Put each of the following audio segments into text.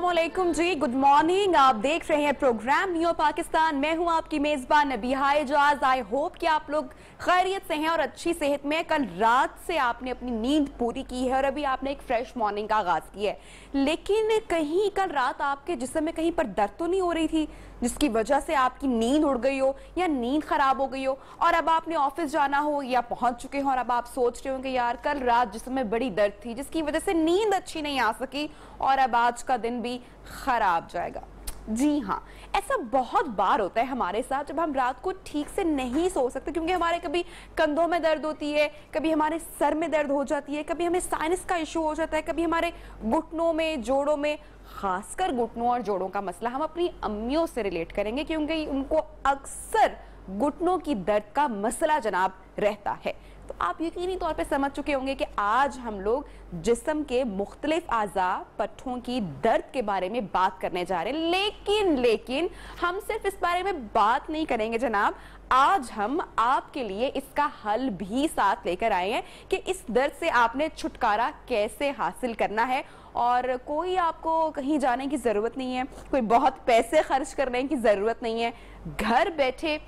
अस्सलामुअलैकुम जी, good morning. आप देख रहे हैं प्रोग्राम न्यू पाकिस्तान। मैं हूं आपकी मेजबान नबीहा एजाज। आई होप कि आप लोग खैरियत से हैं और अच्छी सेहत में। कल रात से आपने अपनी नींद पूरी की है और अभी आपने एक फ्रेश मॉर्निंग का आगाज किया है, लेकिन कहीं कल रात आपके जिस्म में कहीं पर दर्द तो नहीं हो रही थी जिसकी वजह से आपकी नींद उड़ गई हो या नींद खराब हो गई हो और अब आपने ऑफिस जाना हो या पहुंच चुके हो और अब आप सोच रहे हो कि यार कल रात जिस्म में बड़ी दर्द थी जिसकी वजह से नींद अच्छी नहीं आ सकी और अब आज का दिन भी खराब जाएगा। जी हाँ, ऐसा बहुत बार होता है हमारे साथ जब हम रात को ठीक से नहीं सो सकते, क्योंकि हमारे कभी कंधों में दर्द होती है, कभी हमारे सर में दर्द हो जाती है, कभी हमें साइनस का इशू हो जाता है, कभी हमारे घुटनों में, जोड़ों में, खासकर घुटनों और जोड़ों का मसला हम अपनी अम्मियों से रिलेट करेंगे क्योंकि उनको अक्सर घुटनों की दर्द का मसला जनाब रहता है। तो आप यकीनी तौर पे समझ चुके होंगे कि आज हम लोग जिस्म के मुख्तलिफ आज़ा पट्ठों की दर्द के बारे में बात करने जा रहे हैं। लेकिन हम सिर्फ इस बारे में बात नहीं करेंगे जनाब, आज हम आपके लिए इसका हल भी साथ लेकर आए हैं कि इस दर्द से आपने छुटकारा कैसे हासिल करना है। और कोई आपको कहीं जाने की ज़रूरत नहीं है, कोई बहुत पैसे खर्च करने की ज़रूरत नहीं है। घर बैठे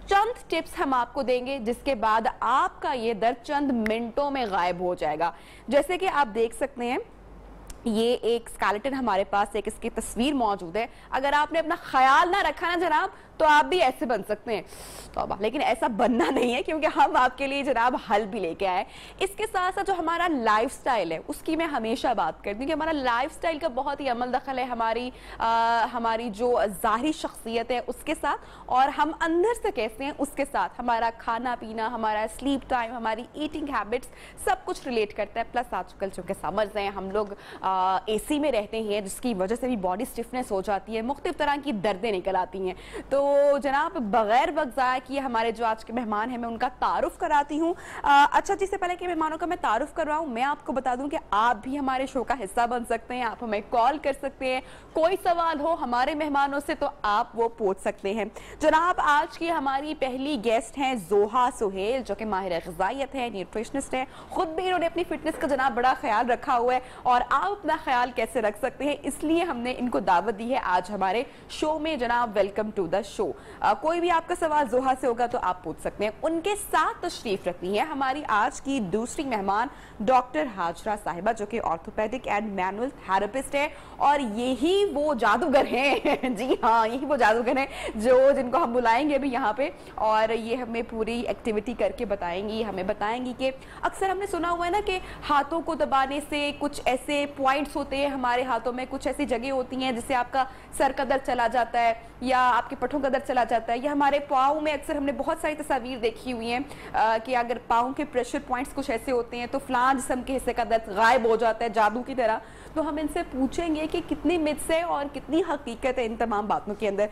चंद टिप्स हम आपको देंगे जिसके बाद आपका ये दर्द चंद मिनटों में गायब हो जाएगा। जैसे कि आप देख सकते हैं ये एक स्केलेटन हमारे पास, एक इसकी तस्वीर मौजूद है। अगर आपने अपना ख्याल ना रखा ना जनाब तो आप भी ऐसे बन सकते हैं, तो लेकिन ऐसा बनना नहीं है क्योंकि हम आपके लिए जनाब हल भी लेके आए। इसके साथ साथ जो हमारा लाइफस्टाइल है उसकी मैं हमेशा बात करती हूँ कि हमारा लाइफस्टाइल का बहुत ही अमल दखल है हमारी जो ज़ाहिरी शख्सियत है उसके साथ, और हम अंदर से कैसे हैं उसके साथ। हमारा खाना पीना, हमारा स्लीप टाइम, हमारी ईटिंग हैबिट्स सब कुछ रिलेट करता है। प्लस आजकल चूँकि समर्स हैं, हम लोग AC में रहते हैं जिसकी वजह से भी बॉडी स्टिफनेस हो जाती है, मुख्तलिफ तरह की दर्दें निकल आती हैं। तो जनाब बगैर वक्त ज़ाया किए हमारे जो आज के मेहमान हैं मैं उनका तारुफ कराती हूँ। अच्छा, जिससे पहले कि मेहमानों का मैं तारुफ करवाऊँ, मैं आपको बता दूं कि आप भी हमारे शो का हिस्सा बन सकते हैं। आप हमें कॉल कर सकते हैं, कोई सवाल हो हमारे मेहमानों से तो आप वो पूछ सकते हैं। जनाब आज की हमारी पहली गेस्ट हैं जोहा सुहेल, जो कि माहिर ग़िज़ाइयत है, न्यूट्रिशनिस्ट है। खुद भी इन्होंने अपनी फिटनेस का जनाब बड़ा ख्याल रखा हुआ है और आप अपना ख्याल कैसे रख सकते हैं इसलिए हमने इनको दावत दी है आज हमारे शो में। जनाब वेलकम टू द शो। कोई भी आपका सवाल जोहा से होगा तो आप पूछ सकते हैं। उनके साथ तशरीफ रखती है हमारी आज की दूसरी मेहमान डॉक्टर हाजरा साहिबा, जो कि ऑर्थोपेडिक एंड मैनुअल थेरेपिस्ट है और यही वो जादूगर हैं जी हाँ, यही वो जादूगर हैं जिनको हम बुलाएंगे अभी यहाँ पे, और ये हमें पूरी एक्टिविटी करके बताएंगी। हमें बताएंगी कि अक्सर हमने सुना हुआ है ना कि हाथों को दबाने से कुछ ऐसे पॉइंट्स होते हैं हमारे हाथों में, कुछ ऐसी जगह होती हैं जिससे आपका सर का दर्द चला जाता है या आपके पट्टों का दर्द चला जाता है, या हमारे पाँव में अक्सर हमने बहुत सारी तस्वीर देखी हुई हैं कि अगर पाँव के प्रेशर पॉइंट्स कुछ ऐसे होते हैं तो फलां जिस्म के हिस्से का दर्द गायब हो जाता है जादू की तरह। तो हम इनसे पूछेंगे कि कितनी मिथ्स है और कितनी हकीकत है इन तमाम बातों के अंदर।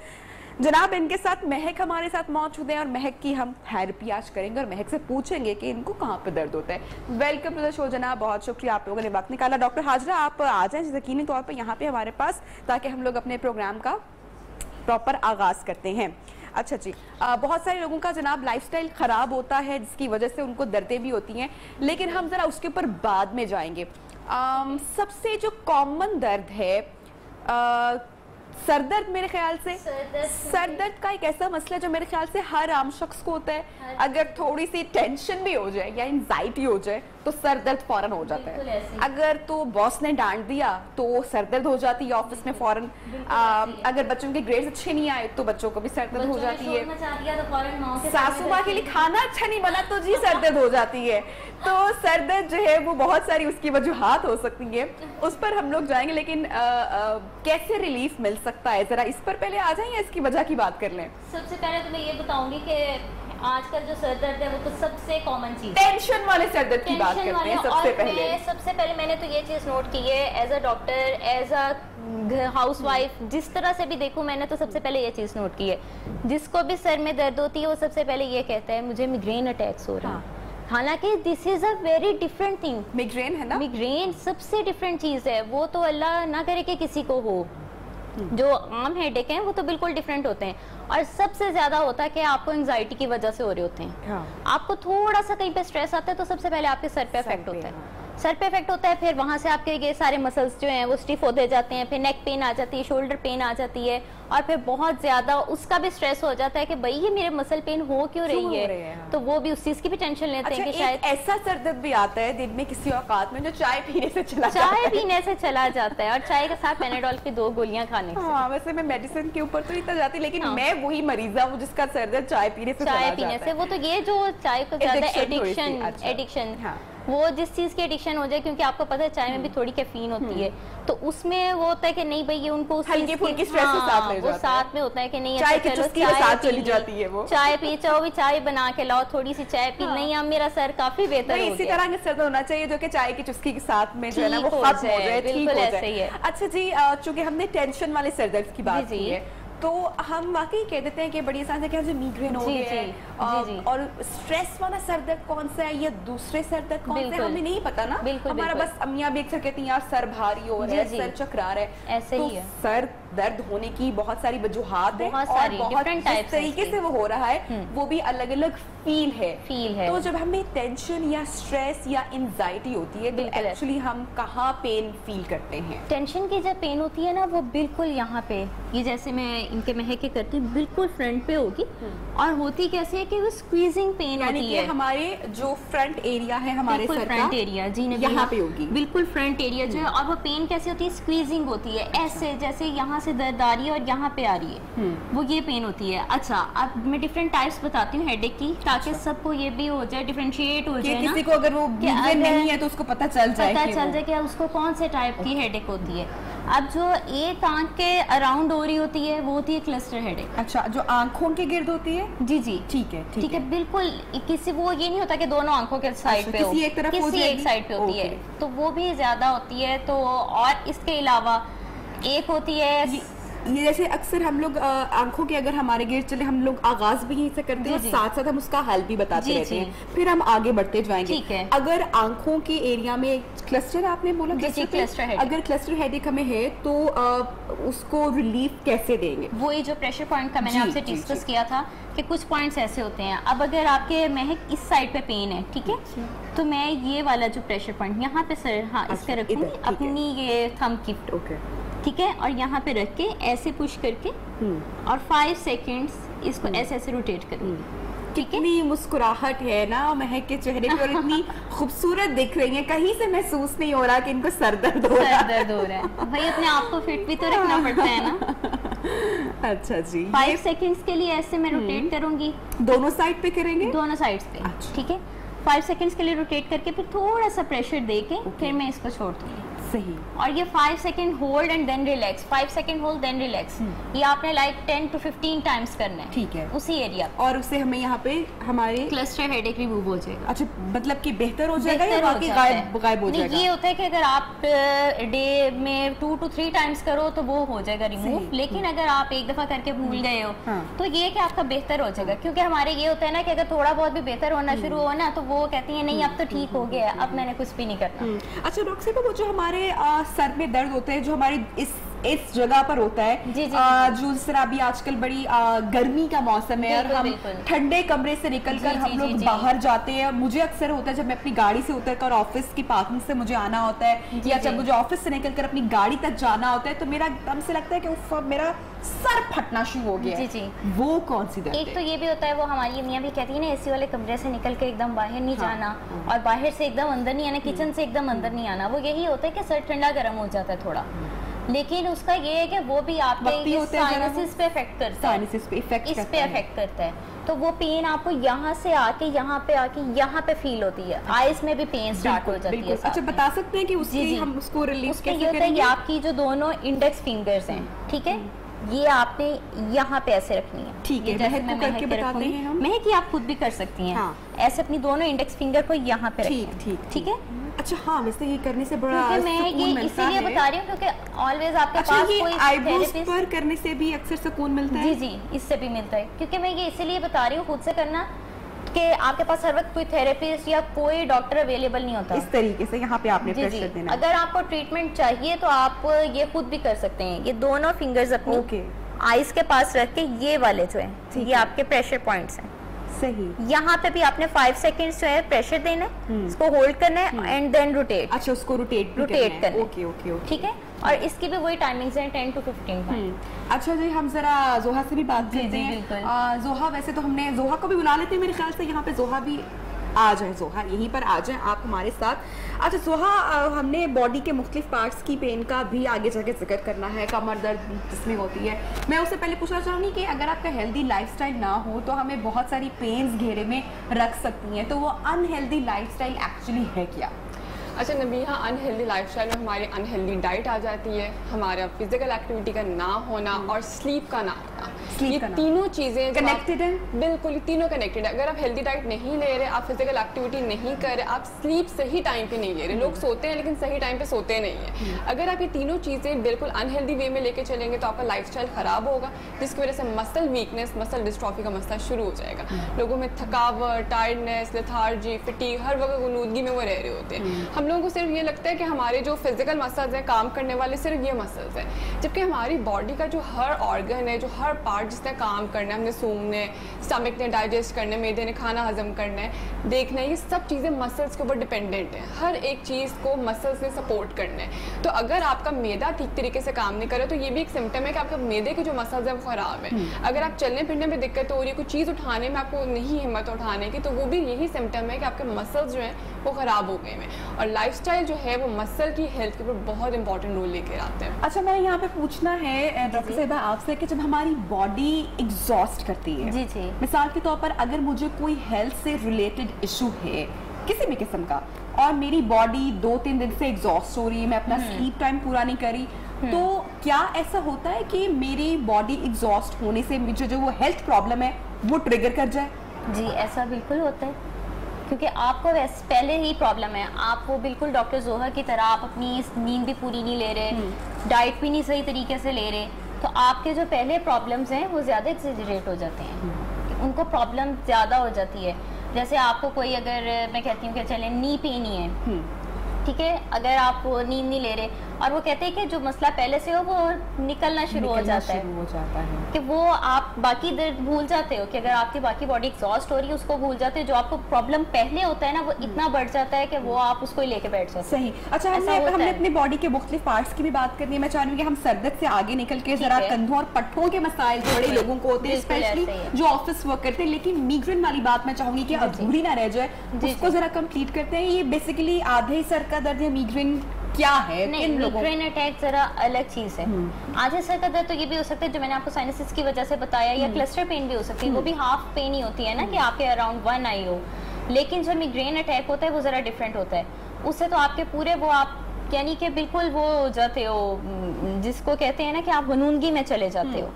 जनाब इनके साथ महक हमारे साथ मौजूद है और महक की हम थेरेपी आज करेंगे और महक से पूछेंगे कि इनको कहाँ पे दर्द होता है। वेलकम टू द शो जनाब, बहुत शुक्रिया आप लोगों ने वक्त निकाला। डॉक्टर हाजरा आप आ जाएं यकीनी तौर पर यहाँ पे हमारे पास, ताकि हम लोग अपने प्रोग्राम का प्रॉपर आगाज करते हैं। अच्छा जी, बहुत सारे लोगों का जनाब लाइफस्टाइल खराब होता है जिसकी वजह से उनको दर्दें भी होती हैं, लेकिन हम जरा उसके ऊपर बाद में जाएंगे। सबसे जो कॉमन दर्द है सर दर्द, मेरे ख्याल से सर दर्द का एक ऐसा मसला जो मेरे ख्याल से हर आम शख्स को होता है। अगर थोड़ी सी टेंशन भी हो जाए या एंजाइटी हो जाए तो सर दर्द फौरन हो जाता है। अगर तो बॉस ने डांट दिया तो सर दर्द हो जाती है ऑफिस में फौरन। अगर बच्चों के ग्रेड्स अच्छे नहीं आए तो बच्चों को भी सर दर्द हो जाती है। सासू माँ के लिए खाना अच्छा नहीं बना तो जी सर दर्द हो जाती है। तो सर दर्द जो है वो बहुत सारी उसकी वजूहात हो सकती है, उस पर हम लोग जाएंगे, लेकिन कैसे रिलीफ मिल सकता है जरा इस पर पहले आ जाएं या इसकी वजह की बात कर लें। सबसे पहले तो मैं ये बताऊंगी कि आजकल जो सर दर्द है वो तो सबसे कॉमन चीज, टेंशन वाले सर दर्द की बात करते हैं सबसे पहले मैंने तो ये चीज नोट की है as a doctor, as a housewife, जिस तरह से भी देखूं मैंने तो सबसे पहले ये चीज नोट की है, जिसको भी सर में दर्द होती है वो सबसे पहले ये कहता है मुझे मिग्रेन अटैक्स हो रहा है। हालांकि this is a very different thing. Migraine है ना, मिग्रेन सबसे डिफरेंट चीज है। वो तो अल्लाह ना करे कि किसी को हो, जो आम हेडेक हैं वो तो बिल्कुल डिफरेंट होते हैं, और सबसे ज्यादा होता है कि आपको एंजाइटी की वजह से हो रहे होते हैं। आपको थोड़ा सा कहीं पे स्ट्रेस आता है तो सबसे पहले आपके सर पे इफेक्ट होता है। सर पे इफेक्ट होता है, फिर वहाँ से आपके ये सारे मसल्स जो हैं वो स्टिफ होते जाते हैं, फिर नेक पेन आ जाती है, शोल्डर पेन आ जाती है, और फिर बहुत ज्यादा उसका भी स्ट्रेस हो जाता है कि भाई ये मेरे मसल पेन हो क्यों रही है, तो वो भी उस चीज की भी टेंशन लेते हैं कि शायद ऐसा सर दर्द भी आता है दिन में किसी औकात में जो चाय पीने से चला जाता है और चाय के साथ पेनाडोल की 2 गोलियां खाने से। हाँ, वैसे मैं मेडिसिन के ऊपर तो इतना जाती, लेकिन मैं वही मरीजा हूँ जिसका सर दर्द चाय पीने से वो तो ये जो चाय को ज्यादा एडिक्शन वो जिस चीज की एडिक्शन हो जाए, क्योंकि आपको पता है चाय में भी थोड़ी कैफीन होती है, तो उसमें वो होता है कि नहीं भाई ये उनको उस हल्की फुल्की स्ट्रेस वो साथ में होता है कि नहीं चाय की चुस्की के साथ चली जाती है, वो चाय पी, चाहो भी चाय बना के लाओ, थोड़ी सी चाय पी, नहीं अब मेरा सर काफी बेहतर हो गया। इसी तरह का सर होना चाहिए जो कि चाय की चुस्की के साथ में जो है ना वो खत्म हो जाए, बिल्कुल ऐसे ही है। अच्छा जी, चूंकि हमने टेंशन वाले सर दर्द की बात की है, तो हम वाकई कह देते हैं कि बड़ी आसान से क्या जो माइग्रेन हो गया है, और स्ट्रेस वाला सर दर्द कौन सा है या दूसरे सर दर्द कौन सा है हमें नहीं पता ना। हमारा बस अम्मियां भी अक्सर कहती हैं यार सर भारी हो रहा है, सर चकरा रहा है, ऐसे ही है। सर दर्द होने की बहुत सारी वजूहात है और बहुत जिस तरीके से वो हो रहा है वो भी अलग अलग फील है। तो जब हमें टेंशन या स्ट्रेस या एंजाइटी होती है तो एक्चुअली हम कहाँ पेन फील करते हैं? टेंशन की जब पेन होती है ना वो बिल्कुल यहाँ पे, ये जैसे मैं इनके महक के करती हूँ बिल्कुल फ्रंट पे होगी, और होती कैसे है कि वो स्क्वीजिंग पेन होती है, हमारे जो फ्रंट एरिया है हमारे सर का फ्रंट एरिया जी यहाँ पे होगी, बिल्कुल फ्रंट एरिया जो है, और वो पेन कैसे होती है, स्क्वीजिंग होती है, ऐसे जैसे यहाँ से दर्द आ रही है और यहाँ पे आ रही है, वो ये पेन होती है। अच्छा, अब मैं डिफरेंट टाइप्स बताती हूँ हेडेक की, ताकि सबको ये भी हो जाए, डिफरेंशिएट हो जाए, किसी को अगर वो नहीं है तो उसको पता चल जाए कि उसको कौन से टाइप की हेडेक होती है। अब जो एक आंख के अराउंड हो रही होती है वो होती है क्लस्टर हेडेक। अच्छा, जो आंखों के गिर्द होती है? जी जी, ठीक है, बिल्कुल। किसी वो ये नहीं होता कि दोनों आंखों के साइड पे हो, किसी एक तरफ किसी एक साइड पे होती है, तो वो भी ज्यादा होती है। तो और इसके अलावा एक होती है ये जैसे अक्सर हम लोग आंखों के अगर हमारे गिर चले, हम लोग आगाज भी यहीं से करते हैं, साथ साथ हम उसका हल भी बताते रहते हैं, फिर हम आगे बढ़ते जाएंगे। अगर आंखों के एरिया में क्लस्टर, आपने बोला क्लस्टर, अगर क्लस्टर हेडेक हमें है तो उसको रिलीफ कैसे देंगे? वही जो प्रेशर पॉइंट का मैंने आपसे डिस्कस किया था कि कुछ पॉइंट्स ऐसे होते हैं। अब अगर आपके महक इस साइड पे पेन है, ठीक है, तो मैं ये वाला जो प्रेशर पॉइंट यहाँ पे सर, हाँ, इसका रखूंगी अपनी ये थंब की, ठीक है, और यहाँ पे रख के ऐसे पुश करके और 5 सेकंड्स इसको ऐसे ऐसे रोटेट करूंगी। कितनी मुस्कुराहट है ना महक के चेहरे पे, और इतनी खूबसूरत दिख रही है, कहीं से महसूस नहीं हो रहा कि इनको सर दर्द हो रहा है। भाई अपने आप को फिट भी तो रखना पड़ता है ना। अच्छा जी, 5 सेकंड्स के लिए ऐसे मैं रोटेट करूंगी। दोनों साइड पे करेंगे? दोनों साइड्स पे, ठीक है। 5 सेकंड्स के लिए रोटेट करके फिर थोड़ा सा प्रेशर देके फिर मैं इसको छोड़ दूंगी। सही। और ये 5 second hold and then relax, 5 second hold then relax, ये आपने लाइक 10 to 15 टाइम्स करना है, ठीक है, उसी एरिया, और उससे हमें यहाँ पे हमारे क्लस्टर हेडेक रिमूव हो जाएगा। अच्छा, मतलब कि बेहतर हो जाएगा या बाकी गायब हो जाएगा? ये होता है कि अगर आप डे में 2 to 3 टाइम्स करो तो वो हो जाएगा रिमूव, लेकिन अगर आप एक दफा करके भूल गए हो तो ये कि आपका बेहतर हो जाएगा, क्योंकि हमारे ये होता है ना कि अगर थोड़ा बहुत भी बेहतर होना शुरू हो ना तो वो कहती है नहीं अब तो ठीक हो गया, अब मैंने कुछ भी नहीं करना। अच्छा डॉक्टर साहब, वो जो हमारे सर में दर्द होते हैं जो हमारी इस जगह पर होता है, जो जिस तरह अभी आजकल बड़ी गर्मी का मौसम है और हम ठंडे कमरे से निकलकर हम लोग बाहर जाते हैं, मुझे अक्सर होता है जब मैं अपनी गाड़ी से उतरकर ऑफिस की पार्किंग से मुझे आना होता है, या जब मुझे ऑफिस से निकलकर अपनी गाड़ी तक जाना होता है, तो मेरा एकदम से लगता है कि मेरा सर फटना शुरू हो गया है। वो कौन सी दर्द है? एक तो ये भी होता है, वो हमारी अम्मियां भी कहती है ना, एसी वाले कमरे से निकल के एकदम बाहर नहीं जाना और बाहर से एकदम अंदर नहीं आना, किचन से एकदम अंदर नहीं आना। वो यही होता है कि सर ठंडा गर्म हो जाता है थोड़ा, लेकिन उसका ये है कि वो भी आपके साइनसिस पे इफेक्ट करता है, इस पे इफेक्ट करता है। तो वो पेन आपको यहाँ से आके यहाँ पे फील होती है, आईज में भी पेन स्टार्ट हो जाती है। अच्छा, बता सकते हैं कि उसकी हम उसको रिलीफ कैसे करेंगे? ये होता है कि आपकी जो दोनों इंडेक्स फिंगर्स हैं, ठीक है, ये आपने यहाँ पे ऐसे रखनी है, ठीक है, जैसे मैं करके बताते हैं हम। महक आप खुद भी कर सकती हैं, ऐसे अपनी दोनों इंडेक्स फिंगर को यहाँ पे रखें, ठीक है। अच्छा हाँ, वैसे ये करने से बड़ा मैं ये इसीलिए बता रही हूँ क्योंकि ऑलवेज आपके पास कोई आईब्रोज पर करने से भी अक्सर सुकून मिलता है। जी, इससे भी मिलता है, क्योंकि मैं ये इसीलिए बता रही हूँ खुद से करना कि आपके पास हर वक्त कोई थेरेपिस्ट या कोई डॉक्टर अवेलेबल नहीं होता। इस तरीके से यहाँ पे आपने प्रेशर देना। अगर आपको ट्रीटमेंट चाहिए तो आप ये खुद भी कर सकते हैं। ये दोनों फिंगर्स अपनी आईज के पास रख के, ये वाले जो है ये आपके प्रेशर पॉइंट्स हैं, صحیح. यहाँ पे भी आपने 5 सेकंड्स जो है प्रेशर देना है, इसको होल्ड करना है एंड देन रोटेट. अच्छा, उसको रोटेट करना है. ओके ओके ओके, ठीक है. और इसकी भी वही टाइमिंग्स हैं 10 to 15. अच्छा जी, हम जरा जोहा से भी बात करते हैं. जोहा, वैसे तो हमने जोहा को भी बुला लेते हैं मेरे ख्याल से, यहाँ पे जोहा भी आ जाए. जोहा यहीं पर आ जाए आप हमारे साथ. अच्छा जोहा, हमने बॉडी के मुख्तलिफ पार्ट्स की पेन का भी आगे जाके जिक्र करना है, कमर दर्द जिसमें होती है. मैं उससे पहले पूछना चाहूँगी कि अगर आपका हेल्दी लाइफस्टाइल ना हो तो हमें बहुत सारी पेन्स घेरे में रख सकती हैं, तो वो अनहेल्दी लाइफस्टाइल एक्चुअली है क्या? अच्छा नबीहा, अनहेल्दी लाइफस्टाइल में हमारी अनहेल्दी डाइट आ जाती है, हमारा फिजिकल एक्टिविटी का ना होना और स्लीप का ना होना. ये तीनों चीज़ें कनेक्टेड हैं. बिल्कुल, ये तीनों कनेक्टेड है. अगर आप हेल्दी डाइट नहीं ले रहे, आप फिजिकल एक्टिविटी नहीं कर रहे, आप स्लीप सही टाइम पे नहीं ले रहे. लोग सोते हैं लेकिन सही टाइम पे सोते नहीं हैं. अगर आप ये तीनों चीज़ें बिल्कुल अनहेल्दी वे में लेके चलेंगे तो आपका लाइफस्टाइल ख़राब होगा, जिसकी वजह से मसल वीकनेस, मसल डिस्ट्रॉफी का मसला शुरू हो जाएगा. लोगों में थकावट, टायर्डनेस, लेथार्जी, फटीग, हर वक्त गुनूदगी में वो रह रहे होते हैं. हम लोगों को सिर्फ ये लगता है कि हमारे जो फिजिकल मसल्स हैं, काम करने वाले सिर्फ ये मसल्स हैं, जबकि हमारी बॉडी का जो हर ऑर्गन है, जो हर पार्ट जिसने काम करना है, हमने सूंघने, स्टमक ने डाइजेस्ट करना है, मैदे ने खाना हजम करना है, देखना है, ये सब चीज़ें मसल्स के ऊपर डिपेंडेंट हैं. हर एक चीज़ को मसल्स ने सपोर्ट करना है. तो अगर आपका मैदा ठीक तरीके से काम नहीं करे तो ये भी एक सिम्टम है कि आपके मैदे के जो मसल्स हैं वो ख़राब है. अगर आप चलने फिरने में दिक्कत हो रही है, कोई चीज़ उठाने में आपको नहीं हिम्मत उठाने की, तो वो भी यही सिम्टम है कि आपके मसल्स जो हैं वो ख़राब हो गए हैं. और लाइफस्टाइल जो है वो मसल की हेल्थ के ऊपर बहुत इंपॉर्टेंट रोल लेकर आते हैं. अच्छा, मैं यहाँ पे पूछना है डॉक्टर साहिबा आपसे कि जब हमारी बॉडी एग्जॉस्ट करती है, जी जी, मिसाल के तौर पर अगर मुझे कोई हेल्थ से रिलेटेड इशू है किसी भी किस्म का और मेरी बॉडी 2-3 दिन से एग्जॉस्ट हो रही है, मैं अपना स्लीप टाइम पूरा नहीं करी, तो क्या ऐसा होता है कि मेरी बॉडी एग्जॉस्ट होने से मुझे जो वो हेल्थ प्रॉब्लम है वो ट्रिगर कर जाए? जी ऐसा बिल्कुल होता है, क्योंकि आपको वैसे पहले ही प्रॉब्लम है. आप वो बिल्कुल डॉक्टर जोहा की तरह आप अपनी नींद भी पूरी नहीं ले रहे, डाइट भी नहीं सही तरीके से ले रहे, तो आपके जो पहले प्रॉब्लम्स हैं वो ज़्यादा एक्सेजरेट हो जाते हैं, उनको प्रॉब्लम ज़्यादा हो जाती है. जैसे आपको कोई, अगर मैं कहती हूँ कि चलें नी पेन ही है, ठीक है, अगर आप नींद नहीं ले रहे और वो कहते हैं कि जो मसला पहले से हो वो निकलना शुरू हो जाता है कि वो आप बाकी दर्द भूल जाते हो, कि अगर आपकी बाकी बॉडी एग्जॉस्ट हो रही है उसको भूल जाते हो, जो आपको प्रॉब्लम पहले होता है ना वो इतना बढ़ जाता है कि वो आप उसको ही लेके बैठ जाते हैं. सही. अच्छा, हमने अपनी बॉडी के मुख्तलिफ पार्ट्स की भी बात करनी है. मैं चाह रही हूँ कि हम सरदर्द से आगे निकल के जरा कंधों और पट्टों के मसाइल जो बड़े लोगों को होते हैं, स्पेशली जो ऑफिस वर्क करते हैं, लेकिन मिग्रेन वाली बात मैं चाहूंगी कि अधूरी ना रह जाए, उसको जरा कंप्लीट करते हैं. ये बेसिकली आधे सर का दर्द या मिग्रेन क्या है? नहीं, मिग्रेन अटैक जरा अलग चीज है. आधे सर का दर्द तो ये भी हो सकता है जो मैंने आपको साइनसिस की वजह से बताया, या क्लस्टर पेन भी हो सकती है, वो भी हाफ पेन ही होती है ना कि आपके अराउंड 1 आई हो. लेकिन जो मिग्रेन अटैक होता है वो जरा डिफरेंट होता है. उससे तो आपके पूरे वो आप यानी कि बिल्कुल वो हो जाते हो, जिसको कहते हैं ना कि आप गनूनगी में चले जाते हो.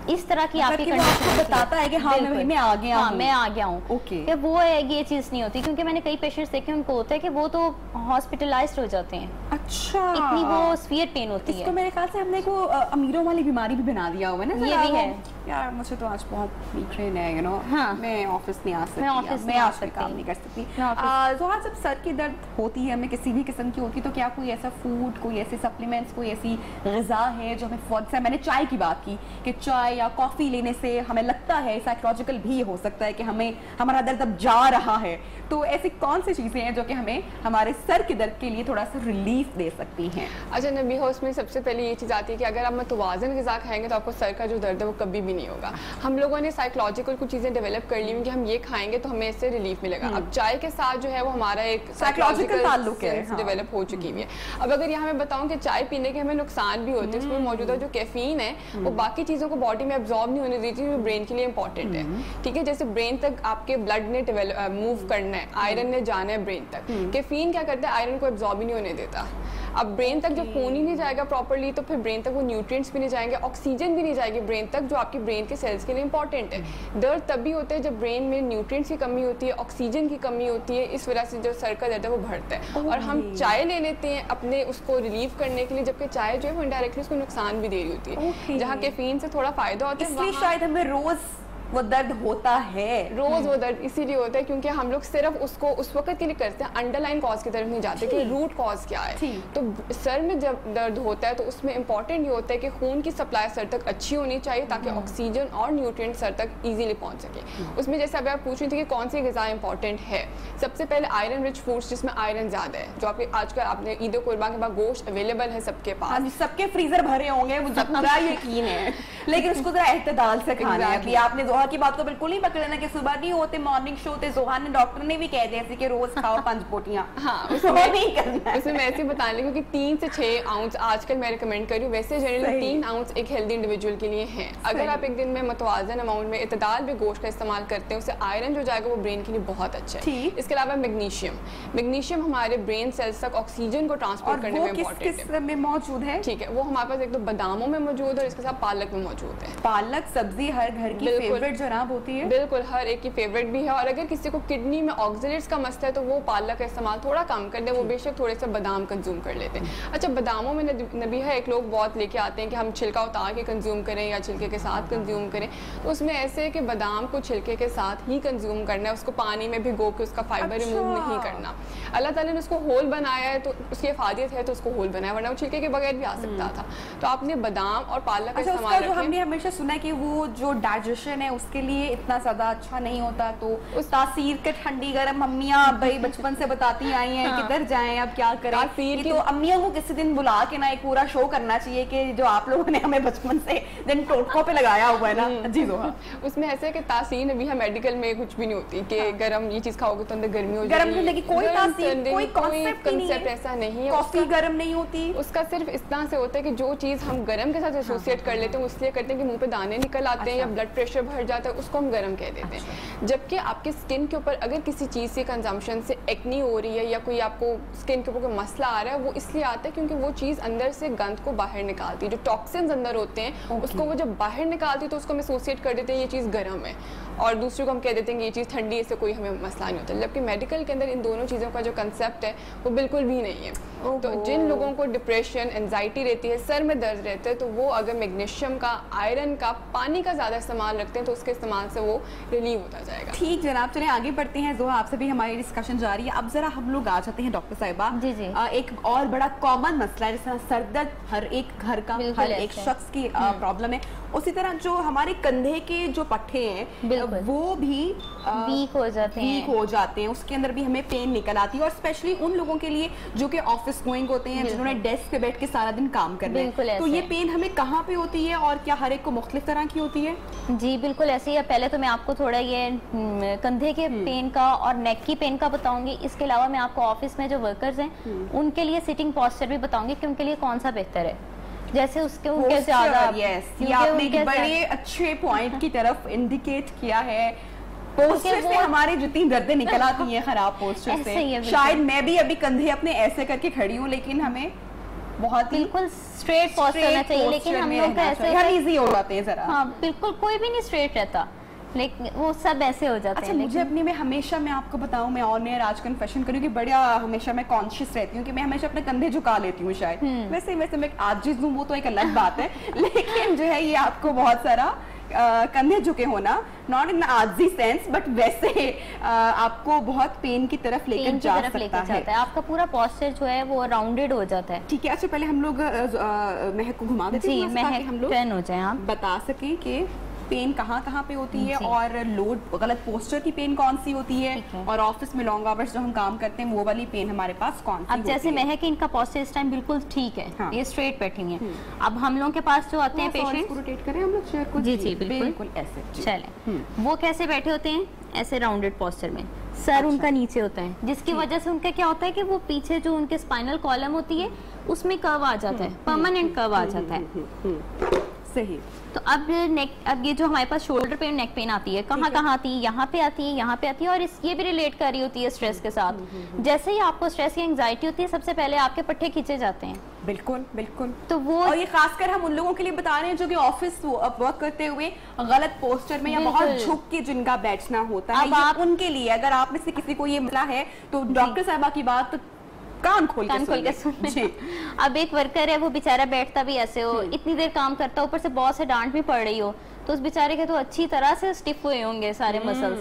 इस तरह की आपकी कंडीशन बताता है कि हाँ मैं आ गया हूँ, मैं आ गया हूँ. ओके, वो है, ये चीज नहीं होती, क्योंकि मैंने कई पेशेंट्स देखे उनको होता है कि वो तो हॉस्पिटलाइज्ड हो जाते हैं. अच्छा, इतनी वो सीवियर पेन होती है. इसको मेरे ख्याल से हमने को अमीरों वाली बीमारी भी बना दिया हुआ है ना. ये भी है यार, मुझे तो आज बहुत मिग्रेन है, यू नो, मैं ऑफिस नहीं आ सकती, मैं आज काम नहीं कर सकती. तो आज जब सर की दर्द होती है, हमें किसी भी किस्म की होती है, तो क्या कोई ऐसा फूड, कोई ऐसे सप्लीमेंट्स, कोई ऐसी ग़िज़ा है जो हमें, मैंने चाय की बात की कि चाय या कॉफ़ी लेने से हमें लगता है, साइकोलॉजिकल भी हो सकता है कि हमें हमारा दर्द अब जा रहा है, तो ऐसी कौन सी चीज़ें हैं जो कि हमें हमारे सर के दर्द के लिए थोड़ा सा रिलीफ दे सकती हैं? अच्छा नबीहा, उसमें सबसे पहले ये चीज़ आती है कि अगर आप मतवाज़न ग़िज़ा खाएंगे तो आपको सर का जो दर्द है वो कभी भी नहीं होगा. हम लोगों ने साइकोलॉजिकल कुछ चीज़ें डेवलप कर ली हैं कि हम ये खाएंगे तो हमें इससे रिलीफ मिलेगा. अब चाय के साथ जो है वो हमारा एक साइकोलॉजिकल ताल्लुक है, डेवलप हो चुकी हुई है. अब अगर यहाँ मैं बताऊँ कि चाय पीने के हमें नुकसान भी होते हैं, उसमें मौजूदा जो कैफीन है वो बाकी चीज़ों को बॉडी में एब्जॉर्ब नहीं होने देती, जो ब्रेन के लिए इंपॉर्टेंट है. ठीक है, जैसे ब्रेन तक आपके ब्लड ने मूव करना है, आयरन ने जाना है ब्रेन तक. कैफीन क्या करता है, आयरन को एब्जॉर्ब ही नहीं होने देता. अब ब्रेन तक जब खून ही नहीं जाएगा प्रॉपर्ली तो फिर ब्रेन तक वो न्यूट्रिएंट्स भी नहीं जाएंगे, ऑक्सीजन भी नहीं जाएगी ब्रेन तक, जो आपकी ब्रेन के सेल्स के लिए इंपॉर्टेंट है. दर्द तब भी होता है जब ब्रेन में न्यूट्रिएंट्स की कमी होती है, ऑक्सीजन की कमी होती है, इस वजह से जो सर का दर्द है वो बढ़ता है. और हम चाय ले लेते हैं अपने उसको रिलीव करने के लिए, जबकि चाय जो है वो इनडायरेक्टली उसको नुकसान भी दे रही होती है. जहाँ कैफीन से थोड़ा फायदा होता है, इसलिए शायद हमें रोज वो दर्द होता है, रोज वो दर्द इसीलिए होता है क्योंकि हम लोग सिर्फ उसको उस वक्त के लिए करते हैं, अंडरलाइन कॉज की तरफ नहीं जाते कि रूट कॉज क्या है। तो सर में जब दर्द होता है तो उसमें इंपॉर्टेंट ये होता है कि खून की सप्लाई सर तक अच्छी होनी चाहिए ताकि ऑक्सीजन और न्यूट्रिएंट सर तक इजीली पहुंच सके। उसमें जैसे अभी आप पूछ रही थी कि कौन सी ग़िज़ा इंपॉर्टेंट है, सबसे पहले आयरन रिच फूड्स जिसमें आयरन ज़्यादा है, जो आपके आजकल आपने ईद कुर्बान के बाद गोश्त अवेलेबल है सबके पास, सबके फ्रीजर भरे होंगे, मुझे पूरा यकीन है, लेकिन उसको जरा एहतदाल से खाना है। अभी आपने जोहा की बात तो बिल्कुल नहीं पकड़ना कि सुबह नहीं होते, मॉर्निंग शो होते, जोहा ने डॉक्टर ने भी कह दिया ऐसे कि रोज खाओ 5 बोटियां। हाँ, उसमें नहीं करना है। उसमें मैं ऐसे बता रही हूँ कि 3 से 6 आउंस आजकल मैं रिकमेंड कर रही हूँ, वैसे जनरली 3 आउंस एक हेल्दी इंडिविजुअल के लिए है। अगर आप एक दिन में मतवाजन अमाउंट में इतदाल भी गोश्त का इस्तेमाल करते हैं, उससे आयरन जो जाएगा वो ब्रेन के लिए बहुत अच्छा है। इसके अलावा मैग्नीशियम हमारे ब्रेन सेल्स तक ऑक्सीजन को ट्रांसपोर्ट करने में इंपॉर्टेंट है। में मौजूद है, ठीक है, वो हमारे पास एक तो बादामों में मौजूद है और इसके साथ पालक में मौजूद है। पालक सब्जी हर घर की फेवरेट जनाब होती है, बिल्कुल हर एक की फेवरेट भी है। और अगर किसी को किडनी में ऑक्सलेट्स का मसला है तो वो पालक का इस्तेमाल थोड़ा कम कर दे, वो बेशक थोड़े से बादाम कंज्यूम कर लेते हैं। अच्छा, बादामों में नबीहा एक लोग बहुत लेके आते हैं कि हम छिलका उतार के कंज्यूम करें या छिलके के साथ कंज्यूम करें, तो उसमें ऐसे है कि बादाम को छिलके के साथ ही कंज्यूम करना है, उसको पानी में भिगो के उसका फाइबर रिमूव नहीं करना। अल्लाह ताला ने उसको होल बनाया है तो उसकी इफादियत है तो उसको होल बनाया, वरना वो छिलके के बगैर भी आ सकता था। तो आपने बादाम और पालक का इस्तेमाल जो हमने हमेशा सुना है कि वो जो डाइजेशन है उसके लिए इतना ज्यादा अच्छा नहीं होता, तो उस तासीर के ठंडी गर्म मम्मियाँ भाई बचपन से बताती आई हैं किधर जाएं अब क्या करें। तो अम्मियों को किसी दिन बुला के ना एक पूरा शो करना चाहिए कि जो आप लोगों ने हमें बचपन से दिन टोटकों पे लगाया हुआ है ना जी। उसमें ऐसे कि तासीर अभी हम मेडिकल में कुछ भी नहीं होती कि गरम ये चीज खाओगे तो अंदर गर्मी हो जाएगी, गर्म की कोई तासीर कोई कांसेप्ट ऐसा नहीं है। कॉफी गर्म नहीं होती, उसका सिर्फ इस तरह से होता है कि जो चीज हम गर्म के साथ एसोसिएट कर लेते हैं इसलिए करते हैं कि मुंह पे दाने निकल आते हैं या ब्लड प्रेशर बढ़ जाता है, उसको हम गर्म कह देते हैं। जबकि आपके स्किन के ऊपर अगर किसी चीज के कंजम्पशन से एक्नी हो रही है या कोई आपको स्किन के ऊपर कोई मसला आ रहा है, वो इसलिए आता है क्योंकि वो चीज अंदर से गंद को बाहर निकालती है, जो टॉक्सिन्स अंदर होते हैं उसको वो जब बाहर निकालती है तो उसको हम एसोसिएट कर देते हैं ये चीज गर्म है, और दूसरे को हम कह देते हैं कि ये चीज़ ठंडी है, इससे कोई हमें मसला नहीं होता। जबकि मेडिकल के अंदर इन दोनों चीज़ों का जो कंसेप्ट है वो बिल्कुल भी नहीं है। तो जिन लोगों को डिप्रेशन, एंजाइटी रहती है, सर में दर्द रहता है, तो वो अगर मैग्नीशियम का, आयरन का, पानी का ज़्यादा इस्तेमाल रखते हैं तो उसके इस्तेमाल से वो रिलीव होता जाएगा। ठीक जनाब, चलिए आगे बढ़ते हैं। जोहा आपसे भी हमारी डिस्कशन जारी है। अब जरा हम लोग आ जाते हैं डॉक्टर साहिबा जी जी। एक और बड़ा कॉमन मसला है, जिस तरह सर दर्द हर एक घर का, हर एक शख्स की प्रॉब्लम है, उसी तरह जो हमारे कंधे के जो पट्टे हैं वो भी वीक हो जाते हैं, उसके अंदर भी हमें पेन निकल आती है, और स्पेशली उन लोगों के लिए जो कि ऑफिस गोइंग होते हैं, जिन्होंने डेस्क पे बैठ के सारा दिन काम करना है, तो ये पेन हमें कहाँ पे होती है और क्या हर एक को मुख्तलिफ तरह की होती है? जी बिल्कुल ऐसे ही है। पहले तो मैं आपको थोड़ा ये कंधे के पेन का और नेक की पेन का बताऊंगी, इसके अलावा मैं आपको ऑफिस में जो वर्कर्स हैं उनके लिए सिटिंग पोस्चर भी बताऊंगी कि उनके लिए कौन सा बेहतर है। जैसे उसके उनके ज्यादा आपने बड़े अच्छे पॉइंट की तरफ इंडिकेट किया है। पोस्टर से हमारी जितनी दर्दें निकल आती हैं खराब पोस्टर से, शायद मैं भी अभी कंधे अपने ऐसे करके खड़ी हूँ, लेकिन हमें बहुत बिल्कुल स्ट्रेट पोस्टर होना चाहिए, लेकिन हम लोग का ऐसे इजी हो जाते हैं जरा। हाँ बिल्कुल, कोई भी नहीं स्ट्रेट रहता, लेकिन वो सब ऐसे हो जाते हैं। मुझे अपने में हमेशा, मैं आपको बताऊं, मैं ऑन एयर आज कन्फेशन करूं कि बड़ा हमेशा मैं कॉन्शियस रहती हूँ कि मैं हमेशा अपने कंधे झुका लेती हूँ शायद। वैसे मैं आजिज़ हूँ, वो तो एक अलग बात है, लेकिन जो है ये आपको बहुत सारा कंधे झुके होना, नॉट इन आजी सेंस, बट वैसे आपको बहुत पेन की तरफ लेकर जा सकता है। आपका पूरा पोस्चर जो है वो राउंडेड हो जाता है। ठीक है, अच्छा पहले हम लोग महक को घुमा देते हैं, महक हम लोग टर्न हो जाए, आप बता सकें कि पेन कहाँ पे होती है और लोड गलत पोस्टर की पेन कौन सी होती है, और ऑफिस में लॉन्ग आवर्स जो हम काम करते हैं वो वाली पेन हमारे पास कौन सी अब जैसे मैं है कि इनका पोस्टर इस टाइम बिल्कुल ठीक है, ये स्ट्रेट बैठी है। अब हम लोग के पास जो आते हैं पेशेंट, रोटेट करें हम लोग चेयर को, जी जी बिल्कुल ऐसे चले, वो कैसे बैठे होते हैं, ऐसे राउंडेड पोस्टर में, सर उनका नीचे होता है, जिसकी वजह से उनका क्या होता है कि वो पीछे जो उनके स्पाइनल कॉलम होती है उसमें कर्व आ जाता है, परमानेंट कर्व आ जाता है। सही। तो अब ये जो हमारे पास शोल्डर पेन, नेक पेन आती है, कहाँ आती है, यहाँ पे आती है, यहाँ पे आती है, और ये भी रिलेट कर रही होती है स्ट्रेस के साथ। जैसे ही आपको स्ट्रेस या एंजाइटी होती है, सबसे पहले आपके पट्टे खींचे जाते हैं। बिल्कुल बिल्कुल। तो वो, और ये खासकर हम उन लोगों के लिए बता रहे हैं जो कि ऑफिस वर्क करते हुए गलत पोस्टर में या बहुत झुक के जिनका बैठना होता है, अब आप उनके लिए, अगर आप में से किसी को ये मिला है तो डॉक्टर साहबा की बात कान खोल के सुन जी। अब एक वर्कर है, वो बेचारा बैठता भी ऐसे हो, इतनी देर काम करता हो, ऊपर से बहुत से डांट भी पड़ रही हो, तो उस बेचारे के तो अच्छी तरह से स्टिफ हुए होंगे सारे मसल्स।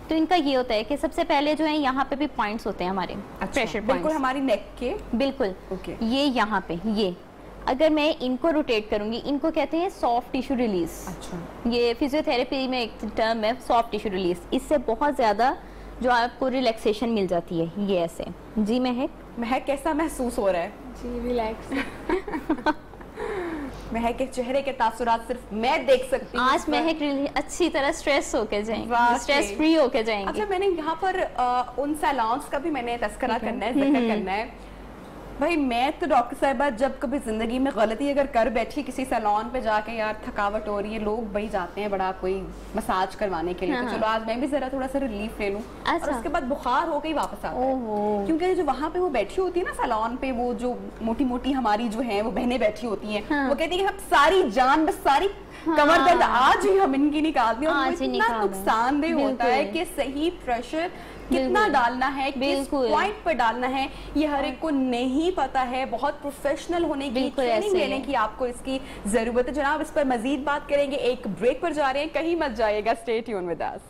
तो इनका ये होता है कि सबसे पहले जो है यहाँ पे भी पॉइंट्स होते हैं हमारे, प्रेशर पॉइंट्स, बिल्कुल हमारी नेक के बिल्कुल। ओके। ये यहाँ पे, ये अगर मैं इनको रोटेट करूंगी, इनको कहते हैं सॉफ्ट टिश्यू रिलीज। अच्छा। ये फिजियोथेरेपी में एक टर्म है, सॉफ्ट टिश्यू रिलीज। इससे बहुत ज्यादा जो आपको रिलैक्सेशन मिल जाती है। ये ऐसे जी महक कैसा महसूस हो रहा है? जी रिलैक्स। महक के चेहरे के तासुरात सिर्फ मैं देख सकती हूँ। आज महक अच्छी तरह स्ट्रेस होके जाएंगे, स्ट्रेस फ्री होके जाएंगे। अच्छा, मैंने यहाँ पर उन सैलून्स का भी मैंने तस्करा करना है, जिक्र करना है। भाई मैं तो डॉक्टर साहिबा जब कभी जिंदगी में गलती अगर कर बैठी किसी सैलून पे जाके, यार थकावट हो रही है, लोग भाई जाते हैं बड़ा कोई मसाज करवाने के लिए, तो चलो आज मैं भी जरा थोड़ा सा रिलीफ ले लूं। और उसके बाद बुखार हो गई वापस आता है, क्योंकि जो वहां पे वो बैठी होती है ना सैलून पे, वो जो मोटी मोटी हमारी जो है वो बहनें बैठी होती हैं, वो कहती है कि हम सारी जान, बस सारी कमर दर्द आज ही हम इनकी निकाल दें। और इतना नुकसानदेह होता है कि सही प्रेशर कितना डालना है, किस पॉइंट पर डालना है, ये हर एक को नहीं पता है। बहुत प्रोफेशनल होने की, ट्रेनिंग लेने की आपको इसकी जरूरत है। जनाब, इस पर मजीद बात करेंगे, एक ब्रेक पर जा रहे हैं, कहीं मत जाइएगा, stay tuned with us.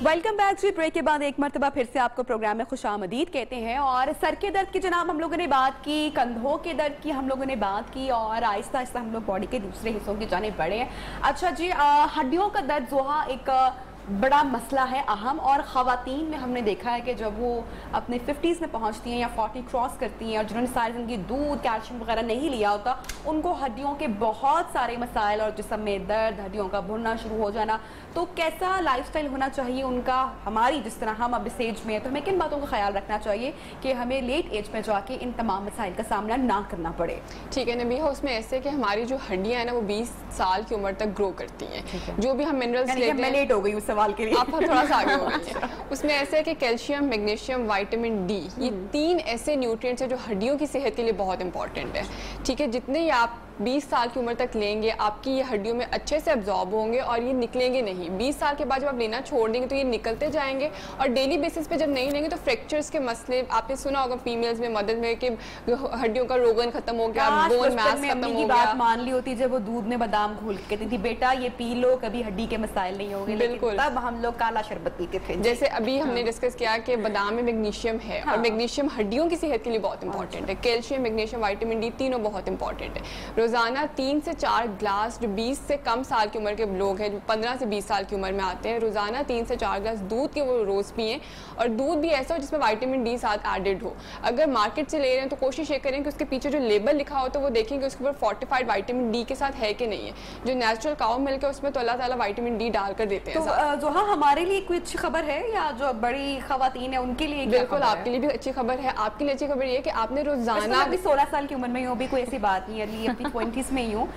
Welcome back जी। ब्रेक के बाद एक मरतबा फिर से आपको प्रोग्राम में खुशामदीद कहते हैं। और सर के दर्द की जनाब हम लोगों ने बात की, कंधों के दर्द की हम लोगों ने बात की, और आहिस्ता आहिस्ता हम लोग बॉडी के दूसरे हिस्सों की जाने बढ़े हैं। अच्छा जी, हड्डियों का दर्द जोहा एक बड़ा मसला है, अहम। और ख़वातीन में हमने देखा है कि जब वो अपने 50s में पहुंचती हैं या 40 क्रॉस करती हैं और जिन्होंने सारी ज़िंदगी दूध, कैल्शियम वगैरह नहीं लिया होता, उनको हड्डियों के बहुत सारे मसाइल और जिस्म में दर्द, हड्डियों का भुनना शुरू हो जाना। तो कैसा लाइफस्टाइल होना चाहिए उनका, हमारी जिस तरह हम अब इस एज में है, तो हमें किन बातों का ख्याल रखना चाहिए कि हमें लेट एज में जाके इन तमाम मसाइल का सामना ना करना पड़े? ठीक है नबीहा, उसमें ऐसे कि हमारी जो हड्डियां हैं ना वो 20 साल की उम्र तक ग्रो करती हैं। जो भी हम मिनरल्स लेते हैं, मैं लेट हो गई उस सवाल के लिए, आप थोड़ा सा आगे हो गए हैं। उसमें ऐसे है कि कैल्शियम, मैग्नीशियम, विटामिन डी, ये 3 ऐसे न्यूट्रिएंट्स हैं जो हड्डियों की सेहत के लिए बहुत इंपॉर्टेंट है। ठीक है, जितने ही आप 20 साल की उम्र तक लेंगे, आपकी ये हड्डियों में अच्छे से एब्जॉर्ब होंगे और ये निकलेंगे नहीं। 20 साल के बाद जब आप लेना छोड़ देंगे तो ये निकलते जाएंगे, और डेली बेसिस पे जब नहीं लेंगे तो फ्रैक्चर्स के मसले, आपने सुना होगा फीमेल्स में, मदद में, कि हड्डियों का रोगन खत्म हो गया, बोन मास खत्म हो गया। मान ली होती जब वो दूध में बादाम घोल के कहती थी, बेटा ये पी लो, कभी हड्डी के मसाइल नहीं होंगे। बिल्कुल, तब हम लोग काला शरबत पीते थे। जैसे अभी हमने डिस्कस किया कि बादाम में मैग्नीशियम है, और मैग्नीशियम हड्डियों की सेहत के लिए बहुत इंपॉर्टेंट है। कैल्शियम, मैग्नीशियम, विटामिन डी तीनों बहुत इंपॉर्टेंट है। रोजाना 3 से 4 ग्लास, जो 20 से कम साल की उम्र के लोग हैं, जो 15 से 20 साल की उम्र में आते हैं, रोजाना 3 से 4 ग्लास दूध के वो रोज पिएं। और दूध भी ऐसा हो जिसमें विटामिन डी साथ एडेड हो। अगर मार्केट से ले रहे हैं तो कोशिश ये करें कि उसके पीछे जो लेबल लिखा हो तो वो देखें कि उसके ऊपर फोर्टिफाइड विटामिन डी के साथ है कि नहीं है। जो नेचुरल काउ मिल्क है उसमें तो अल्लाह ताला विटामिन डी डालकर देते हैं। तो जो हमारे लिए कोई अच्छी खबर है, या जो बड़ी खवातीन है उनके लिए? बिल्कुल, आपके लिए भी अच्छी खबर है। आपके लिए अच्छी खबर ये है कि आपने रोजाना, अभी 16 साल की उम्र में हूँ, अभी कोई ऐसी बात नहीं है, अपनी 20s में ही हूँ,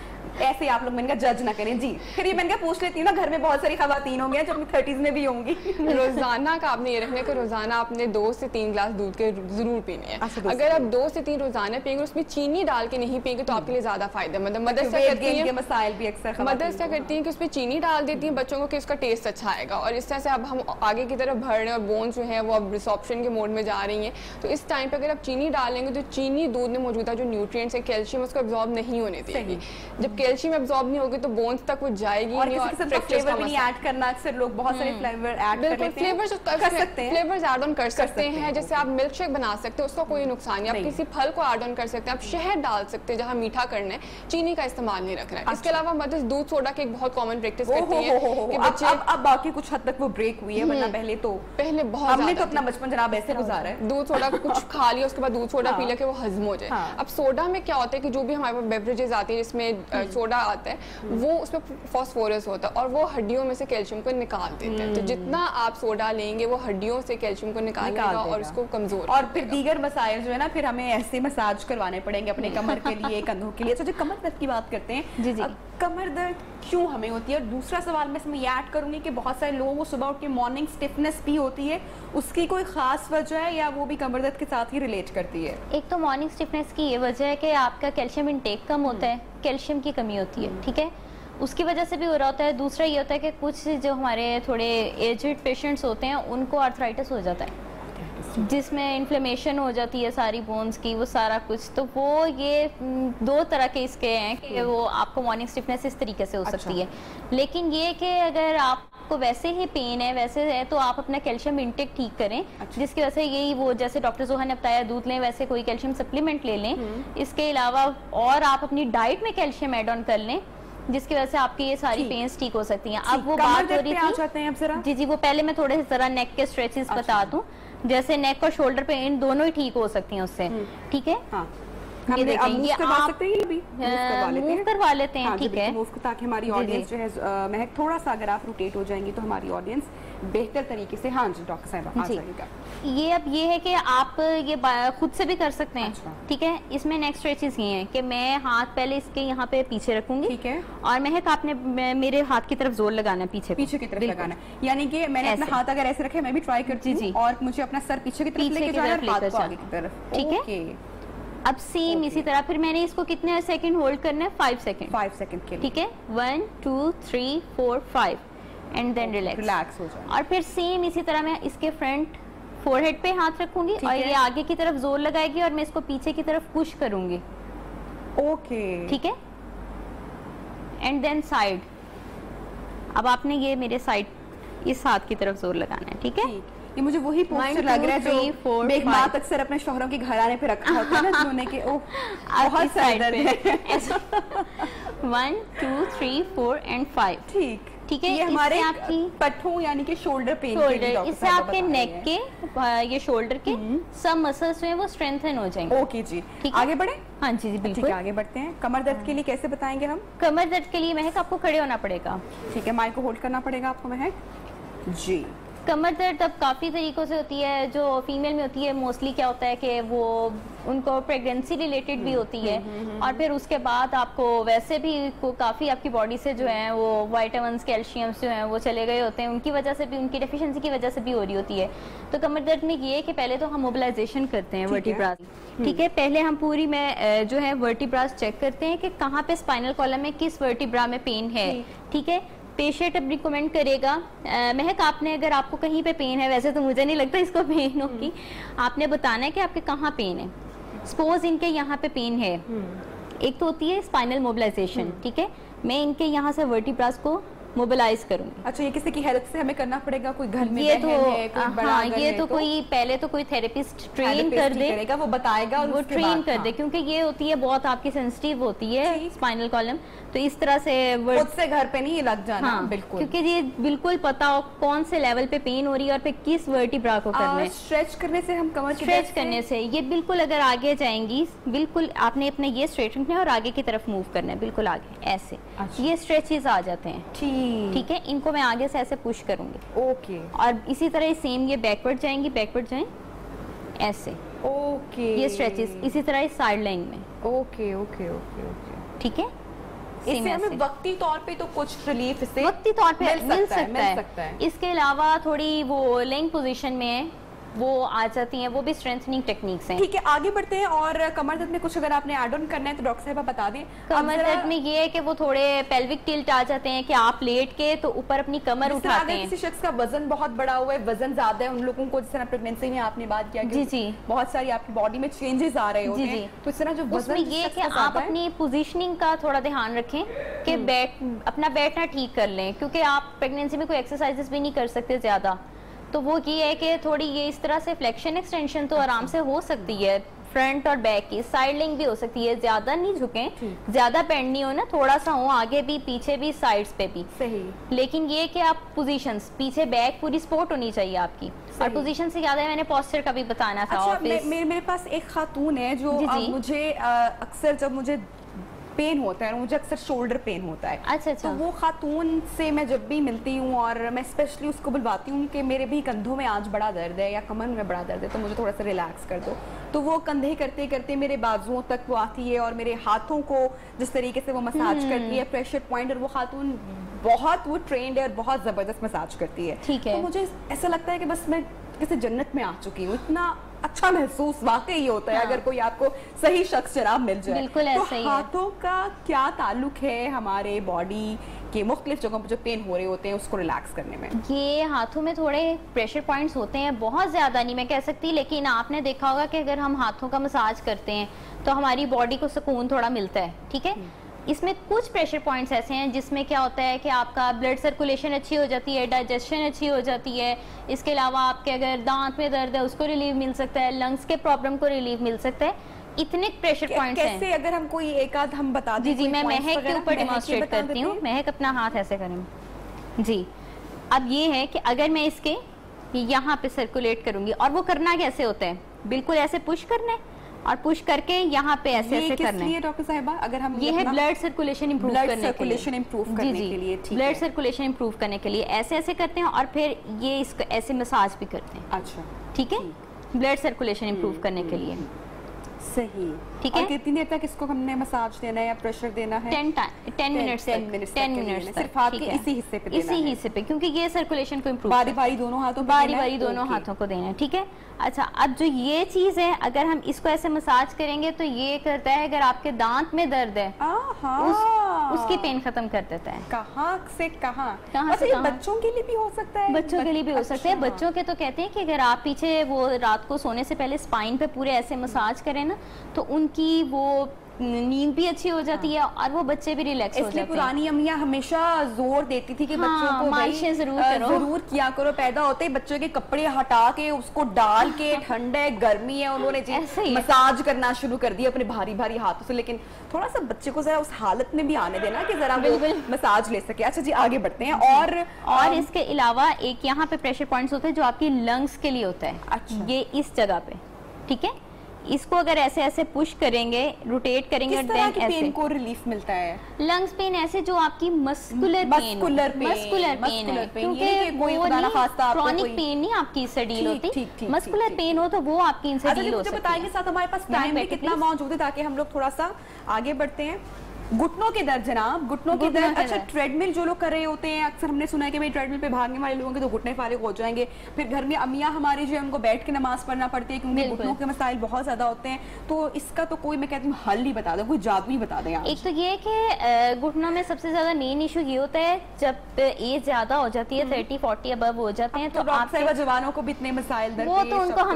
ऐसे आप लोग मैंने कहा जज ना करें जी। फिर ये मैंने कहा पूछ लेती हूँ ना, घर में बहुत सारी खवातीन होंगी जो अपनी 30s में भी होंगी। रोजाना का आपने ये रखना है कि रोजाना आपने 2 से 3 ग्लास दूध के जरूर पीने हैं। अगर आप 2 से 3 रोजाना पिएंगे, उसमें चीनी डाल के नहीं पिएंगे तो आपके लिए ज्यादा फायदा। मतलब मदद से करती है, मसाइल भी अक्सर मदद से करती है कि उसमें चीनी डाल देती है बच्चों को कि उसका टेस्ट अच्छा आएगा। और इस तरह से अब हम आगे की तरफ बढ़ रहे हैं और बोन्स जो है वो अब रिसॉर्प्शन के मोड में जा रही हैं। तो इस टाइम पे अगर आप चीनी डालेंगे तो चीनी दूध में मौजूदा जो न्यूट्रिएंट्स है, कैल्शियम, उसको एब्जॉर्ब नहीं होने देगी। जब कैल्शियम एब्जॉर्ब नहीं होगी तो बोन्स तक वो जाएगी और फ्लेवर भी नहीं ऐड करना। अक्सर लोग बहुत सारे फ्लेवर ऐड कर लेते हैं, फ्लेवर्स ऐड ऑन कर सकते हैं। जैसे आप मिल्क शेक बना सकते हैं, उसका कोई नुकसान नहीं। आप किसी फल को ऐड ऑन कर सकते हैं, आप शहद डाल सकते हैं जहाँ मीठा करना है, चीनी का इस्तेमाल नहीं रखना है। इसके अलावा मदद दूध सोडा की एक बहुत कॉमन प्रैक्टिस करती है कि बच्चे, अब बाकी कुछ हद तक वो ब्रेक हुई है, वरना पहले बहुत हमने तो अपना बचपन जनाब ऐसे गुजारा है, दूध सोडा कुछ खा लिया उसके बाद दूध सोडा पी लिया कि वो हजम हो जाए। अब सोडा में क्या होता है कि जो भी हमारे बेवरेजेस आती है जिसमें सोडा आता है, वो उसमें फास्फोरस होता है और वो हड्डियों में से कैल्शियम को निकाल देता है। तो जितना आप सोडा लेंगे वो हड्डियों से कैल्शियम को निकालेगा और उसको कमजोर। और फिर दीगर मसाइल जो है ना, फिर हमें ऐसे मसाज करवाने पड़ेंगे अपने कमर के लिए, कंधों के लिए। तो जो कमर दर्द की बात करते हैं, जी जी, कमर दर्द क्यों हमें होती है? और दूसरा सवाल मैं इसमें ये ऐड करूंगी कि बहुत सारे लोगों को सुबह उठ के मॉर्निंग स्टिफनेस भी होती है, उसकी कोई खास वजह है या वो भी कमर दर्द के साथ ही रिलेट करती है? एक तो मॉर्निंग स्टिफनेस की ये वजह है कि आपका कैल्शियम इंटेक कम होता है, कैल्शियम की कमी होती है, ठीक है, उसकी वजह से भी हो रहा होता है। दूसरा ये होता है कि कुछ जो हमारे थोड़े एजड पेशेंट्स होते हैं उनको आर्थराइटिस हो जाता है, जिसमें इन्फ्लेमेशन हो जाती है सारी बोन्स की, वो सारा कुछ। तो वो ये दो तरह के इसके हैं कि वो आपको मॉर्निंग स्टिफनेस इस तरीके से हो सकती है। लेकिन ये कि अगर आपको वैसे ही पेन है वैसे है तो आप अपना कैल्शियम इंटेक ठीक करें, जिसकी वजह से यही वो जैसे डॉक्टर जोहा ने बताया दूध लें, वैसे कोई कैल्शियम सप्लीमेंट ले लें। इसके अलावा और आप अपनी डाइट में कैल्शियम एड ऑन कर लें, जिसकी वजह से आपकी ये सारी पेन्स ठीक हो सकती हैं। अब वो बात हो रही थी जी जी, वो पहले मैं थोड़े से जरा नेक के स्ट्रेचेस बता दूं, जैसे नेक और शोल्डर पेन दोनों ही ठीक हो सकती हैं उससे, ठीक है। ये देखें, ये करवा सकते हैं, ये भी मूव करवा लेते हैं, ठीक है, मूव ताकि हमारी ऑडियंस जो है महक थोड़ा सा अगर आप रोटेट हो जाएंगी तो हमारी ऑडियंस बेहतर तरीके से, हाँ जी डॉक्टर साहब आ जाएगा। ये अब ये है कि आप ये खुद से भी कर सकते हैं, ठीक है। इसमें नेक्स्ट स्ट्रेचेस ये हैं कि मैं हाथ पहले इसके यहाँ पे पीछे रखूंगी, ठीक है, और महक आपने मेरे हाथ की तरफ जोर लगाना है, पीछे की तरफ लगाना है, यानी कि मैंने अपना हाथ अगर ऐसे रखे, मैं भी ट्राई करती हूँ और मुझे अपना सर पीछे की तरफ लेके जाना है, हाथ को आगे की तरफ, ठीक है। अब सेम इसी तरह फिर मैंने इसको कितने सेकंड होल्ड करना है? 5 सेकंड, 5 सेकंड के लिए, ठीक है। 1 2 3 4 5 एंड देन रिलैक्स हो जाए। और फिर सेम इसी तरह मैं इसके फ्रंट फोरहेड पे हाथ रखूंगी और ये आगे की तरफ जोर लगाएगी और मैं इसको पीछे की तरफ पुश करूंगी, ओके, ठीक है। एंड देन साइड, अब आपने ये मेरे साइड इस हाथ की तरफ जोर लगाना है, ठीक है। ये मुझे वही पोस्टर लग रहा है जो मेघनाथ अक्सर अपने शोहरों के घराने पे रखा होता है ना, जिन्होंने के ओह बहुत सारे दर्द है। 1 2 3 4 एंड 5, ठीक है। ये हमारे आपकी पट्ठों यानी कि शोल्डर पेन के लिए इससे आपके नेक के ये शोल्डर के सब मसल्स जो हैं वो स्ट्रेंथन हो जाएंगे। ओके जी, आगे बढ़े। हाँ जी जी बिल्कुल, आगे बढ़ते हैं। कमर दर्द के लिए कैसे बताएंगे हम? कमर दर्द के लिए महक आपको खड़े होना पड़ेगा, ठीक है, माइक को होल्ड करना पड़ेगा आपको महक जी। कमर दर्द अब काफ़ी तरीक़ों से होती है, जो फीमेल में होती है मोस्टली क्या होता है कि वो उनको प्रेगनेंसी रिलेटेड भी होती है, और फिर उसके बाद आपको वैसे भी काफ़ी आपकी बॉडी से जो है वो विटामिन्स कैल्शियम्स जो हैं वो चले गए होते हैं, उनकी वजह से भी, उनकी डेफिशिएंसी की वजह से भी हो रही होती है। तो कमर दर्द में ये है कि पहले तो हम मोबिलाइजेशन करते हैं वर्टिब्रास, ठीक है। पहले हम पूरी में जो है वर्टिब्रास चेक करते हैं कि कहाँ पे स्पाइनल कॉलम में किस वर्टिब्रा में पेन है, ठीक है। पेशेंट अब रिकमेंड करेगा, महक आपने अगर आपको कहीं पे पेन है, वैसे तो मुझे नहीं लगता इसको पेन होगी, आपने बताना है कि आपके कहाँ पेन है। सपोज इनके यहाँ पे पेन है, एक तो होती है स्पाइनल मोबिलाइजेशन, ठीक है, मैं इनके यहाँ से वर्टिब्रास को मोबिलाइज करूंगी। अच्छा, ये किसी की हेल्प से हमें करना पड़ेगा? कोई घर में ये तो है, कोई बड़ा ये तो कोई पहले तो कोई थेरेपिस्ट ट्रेन कर दे, वो बताएगा और वो ट्रेन कर दे, क्योंकि ये होती है बहुत आपकी सेंसिटिव होती है स्पाइनल कॉलम, तो इस तरह से खुद से घर पे नहीं लग जाना। हाँ, बिल्कुल, क्योंकि ये बिल्कुल पता हो कौन से लेवल पे पेन हो रही है और फिर किस वर्टिब्रा को करना है। स्ट्रेच करने से हम कमर स्ट्रेच करने से ये बिल्कुल अगर आगे जाएंगी, बिल्कुल आपने अपने ये स्ट्रेट रखना है और आगे की तरफ मूव करना है, बिल्कुल आगे ऐसे। ये स्ट्रेचेस आ जाते हैं, ठीक है। इनको मैं आगे से ऐसे पुश करूंगी, ओके, और इसी तरह सेम ये बैकवर्ड जाएंगी, बैकवर्ड जाएं ऐसे, ओके, ये स्ट्रेचेस इसी तरह इस साइड लाइन में, ओके ओके ओके ओके, ठीक है। इससे हमें वक्ती तौर पे तो कुछ रिलीफ इससे वक्ती तौर पे मिल सकता है। है। इसके अलावा थोड़ी वो लेइंग पोजीशन में वो आ जाती हैं, वो भी स्ट्रेंथनिंग टेक्निक्स हैं। ठीक है, आगे बढ़ते हैं। और कमर दर्द में कुछ अगर आपने ऐड ऑन करना है तो डॉक्टर साहब बता दें। कमर दर्द में ये है कि वो थोड़े पेल्विक टिल्ट आ जाते हैं कि आप लेट के तो ऊपर अपनी कमर उठाते हैं। किसी शख्स का वजन बहुत बड़ा हुआ है, वजन ज्यादा है, उन लोगों को जिस तरह प्रेगनेंसी में आपने बात किया जी जी बहुत सारी आपकी बॉडी में चेंजेस आ रहे होते हैं, तो इस तरह जो वजन ये है कि आप अपनी पोजीशनिंग का थोड़ा ध्यान रखें कि अपना बैठना ठीक कर लें, क्योंकि आप प्रेगनेंसी में कोई एक्सरसाइजेस भी नहीं कर सकते ज्यादा, तो वो ये है कि थोड़ी ये इस तरह से फ्लेक्शन एक्सटेंशन तो आराम से हो सकती है, फ्रंट और बैक की साइड लिंक भी हो सकती है, ज्यादा नहीं झुकें, ज्यादा बेंड नहीं हो ना, थोड़ा सा हो आगे भी पीछे भी साइड्स पे भी सही। लेकिन ये कि आप पोजीशंस पीछे बैक पूरी सपोर्ट होनी चाहिए आपकी, और पोजीशन से ज्यादा मैंने पोस्चर का भी बताना था। अच्छा, मेरे पास एक खातून है जो मुझे अक्सर जब मुझे पेन होता है, मुझे अक्सर शोल्डर पेन होता है। अच्छा। तो वो खातून से मैं जब भी मिलती हूँ और मैं स्पेशली उसको बुलवाती हूँ कि मेरे भी कंधों में आज बड़ा दर्द है या कमर में बड़ा दर्द है, तो मुझे थोड़ा सा रिलैक्स कर दो, تو وہ کندھے کرتے کرتے میرے بازوؤں تک وہ آتی ہے اور میرے ہاتھوں کو جس طریقے سے وہ مساج کرتی ہے پریشر پوائنٹ, اور وہ خاتون بہت وہ ٹرینڈ ہے اور بہت زبردست مساج کرتی ہے. تو مجھے ایسا لگتا ہے کہ بس میں کسی جنت میں آ چکی ہوں. اتنا اچھا محسوس واقعی ہوتا ہے اگر کوئی آپ کو صحیح شخص جناب مل جائے. بالکل ایسا ہی ہے. ہاتھوں کا کیا تعلق ہے ہمارے باڈی کے مختلف جگہوں پہ جو پین ہو رہے ہوتے ہیں اس کو ریلیکس کرنے میں؟ یہ ہاتھوں میں تھوڑے پریشر پوائنٹس ہوتے ہیں, بہت زیادہ نہیں میں کہہ سکتی, لیکن آپ نے دیکھا ہوگا کہ اگر ہم ہاتھوں کا مساج کرتے ہیں تو ہماری باڈی کو سکون تھوڑا ملتا ہے. ٹھیک ہے, اس میں کچھ پریشر پوائنٹس ایسے ہیں جس میں کیا ہوتا ہے کہ آپ کا بلڈ سرکولیشن اچھی ہو جاتی ہے, ڈائجیشن اچھی ہو جاتی ہے. اس کے علاوہ آپ کے اگر دانت میں درد ہے اس کو ریلیف مل سکتا ہے, لنگس کے پرابلم کو ریلیف مل سکتا ہے. اتنے پریشر پوائنٹس ہیں. کیسے اگر ہم کوئی ایک آدھ ہم بتا دیں؟ جی میں مہک کے اوپر ڈیمانسٹریٹ کرتی ہوں. مہک اپنا ہاتھ ایسے کریں. جی اب یہ ہے کہ اگر میں اس کے یہاں پہ سرکولیٹ کروں گی, اور وہ کرنا کیسے ہوتا ہے, بالکل ایسے پش کرنا ہے اور پش کر کے یہاں پہ ایسے ایسے کرنا ہے. ڈاکٹر صاحبہ اگر ہم یہ ہے بلڈ سرکولیشن امپروو کرنے کے لیے. بلڈ سرکولیشن امپروو کرنے کے لیے ایسے ایسے کرتے ہیں اور پھر یہ اس کو ایسے مساج بھی کرتے ہیں. اچھا ٹھیک ہے, بلڈ سرکولیشن امپروو کرنے کے لیے. صحیح. ٹھیک ہے, اور کتنی دیر تک اس کو ہم نے مساج دینا ہے یا پریشر دینا ہے؟ 10 منٹس صرف ہاتھ کے اسی حصے پہ, اسی حصے پہ, کیونکہ یہ سرکولیشن کو امپروو باری باری دونوں ہاتھوں باری دونوں ہاتھوں کو دینا ہے. ٹھیک ہے, اچھا اب جو یہ چیز ہے اگر ہم اس کو ایسے مساج کریں گے تو یہ کرتا ہے اگر آپ کے دانت میں درد ہے اس کی پین ختم کر دیتا ہے. کہاں سے کہاں؟ بچوں کے لیے بھی ہو سکتا ہے. بچوں کے لیے بھی ہو سکتا ہے. بچوں کے تو کہتے ہیں کہ اگر آپ پیچھے وہ رات کو سونے سے پہلے اسپائن پہ پورے ایسے مساج کریں نا تو ان کی وہ نیند بھی اچھی ہو جاتی ہے اور وہ بچے بھی ریلیکس ہو جاتے ہیں. پرانی امیاں ہمیشہ زور دیتی تھی کہ بچوں کو مالشیں ضرور کیا کرو. پیدا ہوتے ہی بچوں کے کپڑے ہٹا کے اس کو ڈال کے ٹھنڈ ہے گرمی ہے انہوں نے جی مساج کرنا شروع کر دیا اپنے بھاری بھاری ہاتھوں سے. لیکن تھوڑا سا بچے کو ذرا اس حالت میں بھی آنے دینا کہ ذرا وہ مساج لے سکے. اچھا جی آگے بڑھتے ہیں. اور اس کے علاوہ ایک یہاں پہ پریشر پوائنٹس ہوتے ہیں جو آپ کی لنگس کے لیے ہوتا ہے. یہ اس جگہ پہ ٹھیک ہے, اس کو اگر ایسے ایسے پش کریں گے روٹیٹ کریں گے, کس طرح کی پین کو ریلیف ملتا ہے؟ لنگس پین ایسے جو آپ کی مسکولر پین ہے, کیونکہ وہ کرونک پین نہیں آپ کی اس سے ڈیل ہوتی. مسکولر پین ہو تو وہ آپ کی ان سے ڈیل ہو سکتی ہے. بتائیں گے ساتھ ہمارے پاس ٹائم بھی کتنا موجود ہے تاکہ ہم لوگ تھوڑا سا آگے بڑھتے ہیں. گھٹنوں کے درد جناب, گھٹنوں کے درد. اچھا ٹریڈ مل جو لوگ کر رہے ہوتے ہیں اکثر ہم نے سنا ہے کہ ٹریڈ مل پہ بھاگنے والے لوگوں کے تو گھٹنے فارغ ہو جائیں گے. پھر گھر میں امیاں ہماری جو ہے ان کو بیٹھ کے نماز پڑھنا پڑتی ہے کیونکہ گھٹنوں کے مسائل بہت زیادہ ہوتے ہیں. تو اس کا تو کوئی میں کہتی ہوں حل نہیں بتا دیں, کوئی جادو ہی بتا دیں. ایک تو یہ کہ گھٹنوں میں سب سے زیادہ مین ایشو یہ ہوتا ہے جب ایج زیادہ ہو جاتی ہے 30-40 ابو ہو جاتے ہیں تو آپ جوانوں کو بھی اتنے مسائل وہ تو ان کو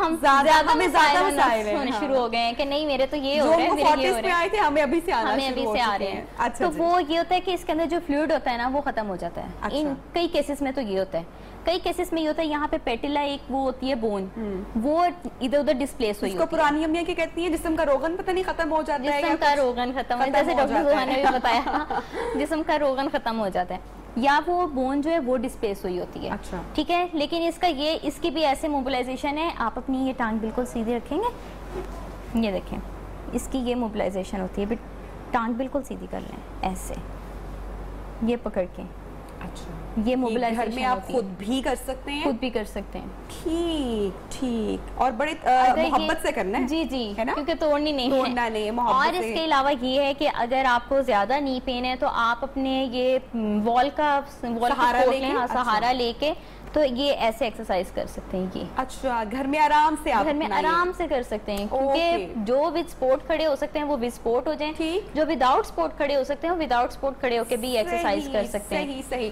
ہم زیادہ مسائل ہونے شروع ہو گئے ہیں کہ نہیں میرے تو یہ ہو رہا ہے, ہمیں ابھی سے آ رہے ہیں. تو وہ یہ ہوتا ہے کہ اس کے اندر جو فلوئڈ ہوتا ہے نا وہ ختم ہو جاتا ہے. ان کئی کیسز میں تو یہ ہوتا ہے. کئی کیسز میں یہ ہوتا ہے یہاں پہ پیٹیلا ایک وہ ہوتی ہے بون, وہ ادھر ادھر ڈسپلیس ہوئی ہوتی ہے. اس کو پرانی امیاں کی کہتی ہیں جسم کا روغن پتہ نہیں ختم ہو جاتا ہے. جسم کا روغن ختم ہے, جیسے ڈاکٹر زوہا نے بھی بتایا جسم کا روغن ختم ہو جاتا ہے یا وہ بون جو ہے وہ ڈسپلیس ہوئی ہوتی ہے. ٹھیک ہے, لیکن اس کی بھی ایسے موبلائزیشن ہے. آپ اپنی یہ ٹانگ بالکل سیدھی رکھیں گے, یہ دیکھیں اس کی یہ موبلائزیشن ہوتی ہے. ٹانگ بالکل سیدھی کر لیں ایسے, یہ پکڑ کے. اچھا, یہ موبلائزیشن گھر میں آپ خود بھی کر سکتے ہیں؟ خود بھی کر سکتے ہیں. ٹھیک, اور بڑے محبت سے کرنا ہے. جی کیونکہ توڑنی نہیں ہے. اور اس کے علاوہ یہ ہے کہ اگر آپ کو زیادہ نی پین ہے تو آپ اپنے یہ وال کا سہارا لے کے تو یہ ایسے ایکسرسائز کر سکتے ہیں. یہ اچھا گھر میں آرام سے آرام سے کر سکتے ہیں, کیونکہ جو ود سپورٹ کھڑے ہو سکتے ہیں وہ ود سپورٹ ہو جائیں, جو ود آؤٹ سپورٹ کھڑے ہو سکتے ہیں وہ ود آؤٹ سپورٹ کھڑے ہو کے بھی ایکسرسائز کر سکتے ہیں. صحیح.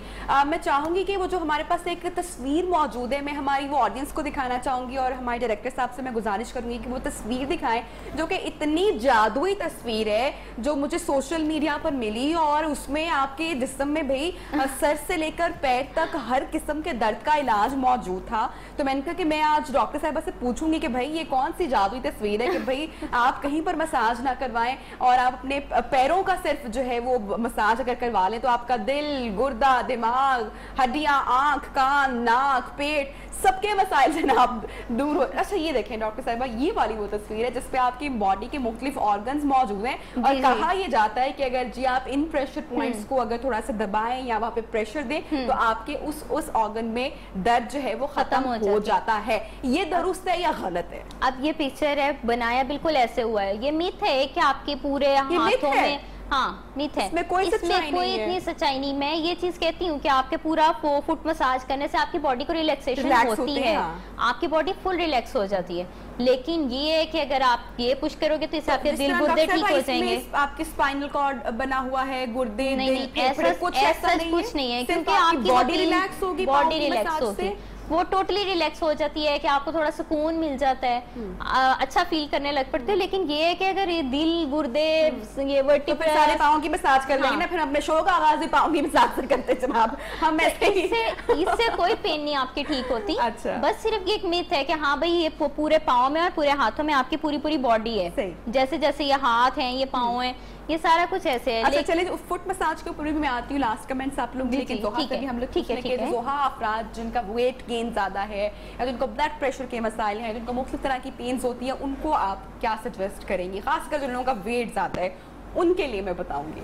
میں چاہوں گی کہ وہ جو ہمارے پاس ایک تصویر موجود ہے میں ہماری وہ آڈینس کو دکھانا چاہوں گی, اور ہمارے ڈائریکٹر صاحب سے میں گزارش کروں گی کہ وہ تصویر دکھائیں جو کہ اتنی جادوئی تصویر ہے جو مجھے سوشل میڈیا پر ملی, اور اس میں آپ کے جسم میں بھائی سر سے لے کر پیر تک ہر قسم کے درد کا علاج موجود تھا. تو میں نے کہا کہ میں آج ڈاکٹر صاحبہ سے پوچھوں گی کہ بھائی یہ کون سی جادوئی تصویر ہے کہ بھائی آپ کہیں پر مساج نہ کروائیں اور آپ اپنے پیروں کا صرف جو ہے وہ مساج اگر کروا لیں تو آپ کا دل, گردہ, دماغ, ہڈیاں, آنکھ, کان, ناک, پیٹ سب کے مسائل جناب دور ہو. اچھا یہ دیکھیں ڈاکٹر صاحبہ, یہ والی وہ تصویر ہے جس پہ آپ کی باڈی کے مختلف آرگنز موجود ہیں, اور کہا یہ جاتا ہے کہ اگر جی آپ ان پریشر پوائنٹس کو اگر تھوڑا سا دبائیں یا وہاں پہ پریشر دیں تو آپ کے اس آرگن میں درد جو ہے وہ ختم ہو جاتا ہے. یہ درست ہے یا غلط ہے؟ اب یہ پکچر ہے بنایا بالکل ایسے ہوا ہے, یہ میتھ ہے کہ آپ کے پورے ہاتھوں میں, ہاں میتھ ہے, اس میں کوئی اتنی سچائی نہیں. میں یہ چیز کہتی ہوں کہ آپ کے پورا فٹ مساج کرنے سے آپ کی باڈی کو ریلیکسیشن ہوتی ہے, آپ کی باڈی فل ریلیکس ہو جاتی ہے. لیکن یہ ہے کہ اگر آپ یہ پش کرو گے تو اس سے آپ کے دل گردے ٹھیک ہو جائیں گے. آپ کے اسپائنل کارڈ بنا ہوا ہے, گردے, ایسا کچھ نہیں ہے, کیونکہ آپ کی باڈی ریلیکس ہوگی, باڈی ریلیکس ہوگی, وہ ٹوٹلی ریلیکس ہو جاتی ہے کہ آپ کو تھوڑا سکون مل جاتا ہے, اچھا فیل کرنے لگ پڑتے ہیں. لیکن یہ ہے کہ اگر یہ دل گردے یہ ورٹیبرل سارے پاؤں کی مساج کر لیں گے نا, پھر اپنے شو کا آغاز بھی پاؤں کی مساج سے کرتے جناب ہم. اس سے کوئی پین نہیں آپ کی ٹھیک ہوتی. بس صرف یہ ایک میتھ ہے کہ ہاں بھائی یہ پورے پاؤں میں اور پورے ہاتھوں میں آپ کی پوری باڈی ہے, جیسے جیسے یہ ہاتھ ہیں, یہ پاؤں ہیں, یہ سارا کچھ ایسے ہے. اچھا چلیں فٹ مساج کے اوپر بھی میں آتی ہوں, لاسٹ کمنٹس آپ لوگ لیکن زوہا سے بھی ہم لوگ پوچھنے کے زوہا افراد جن کا ویٹ گین زیادہ ہے یا جن کو بلڈ پریشر کے مسائل ہیں, جن کو مختلف طرح کی پینز ہوتی ہیں, ان کو آپ کیا سجیسٹ کریں گی, خاص کر جن لوگوں کا ویٹ زیادہ ہے ان کے لیے میں بتاؤں گی؟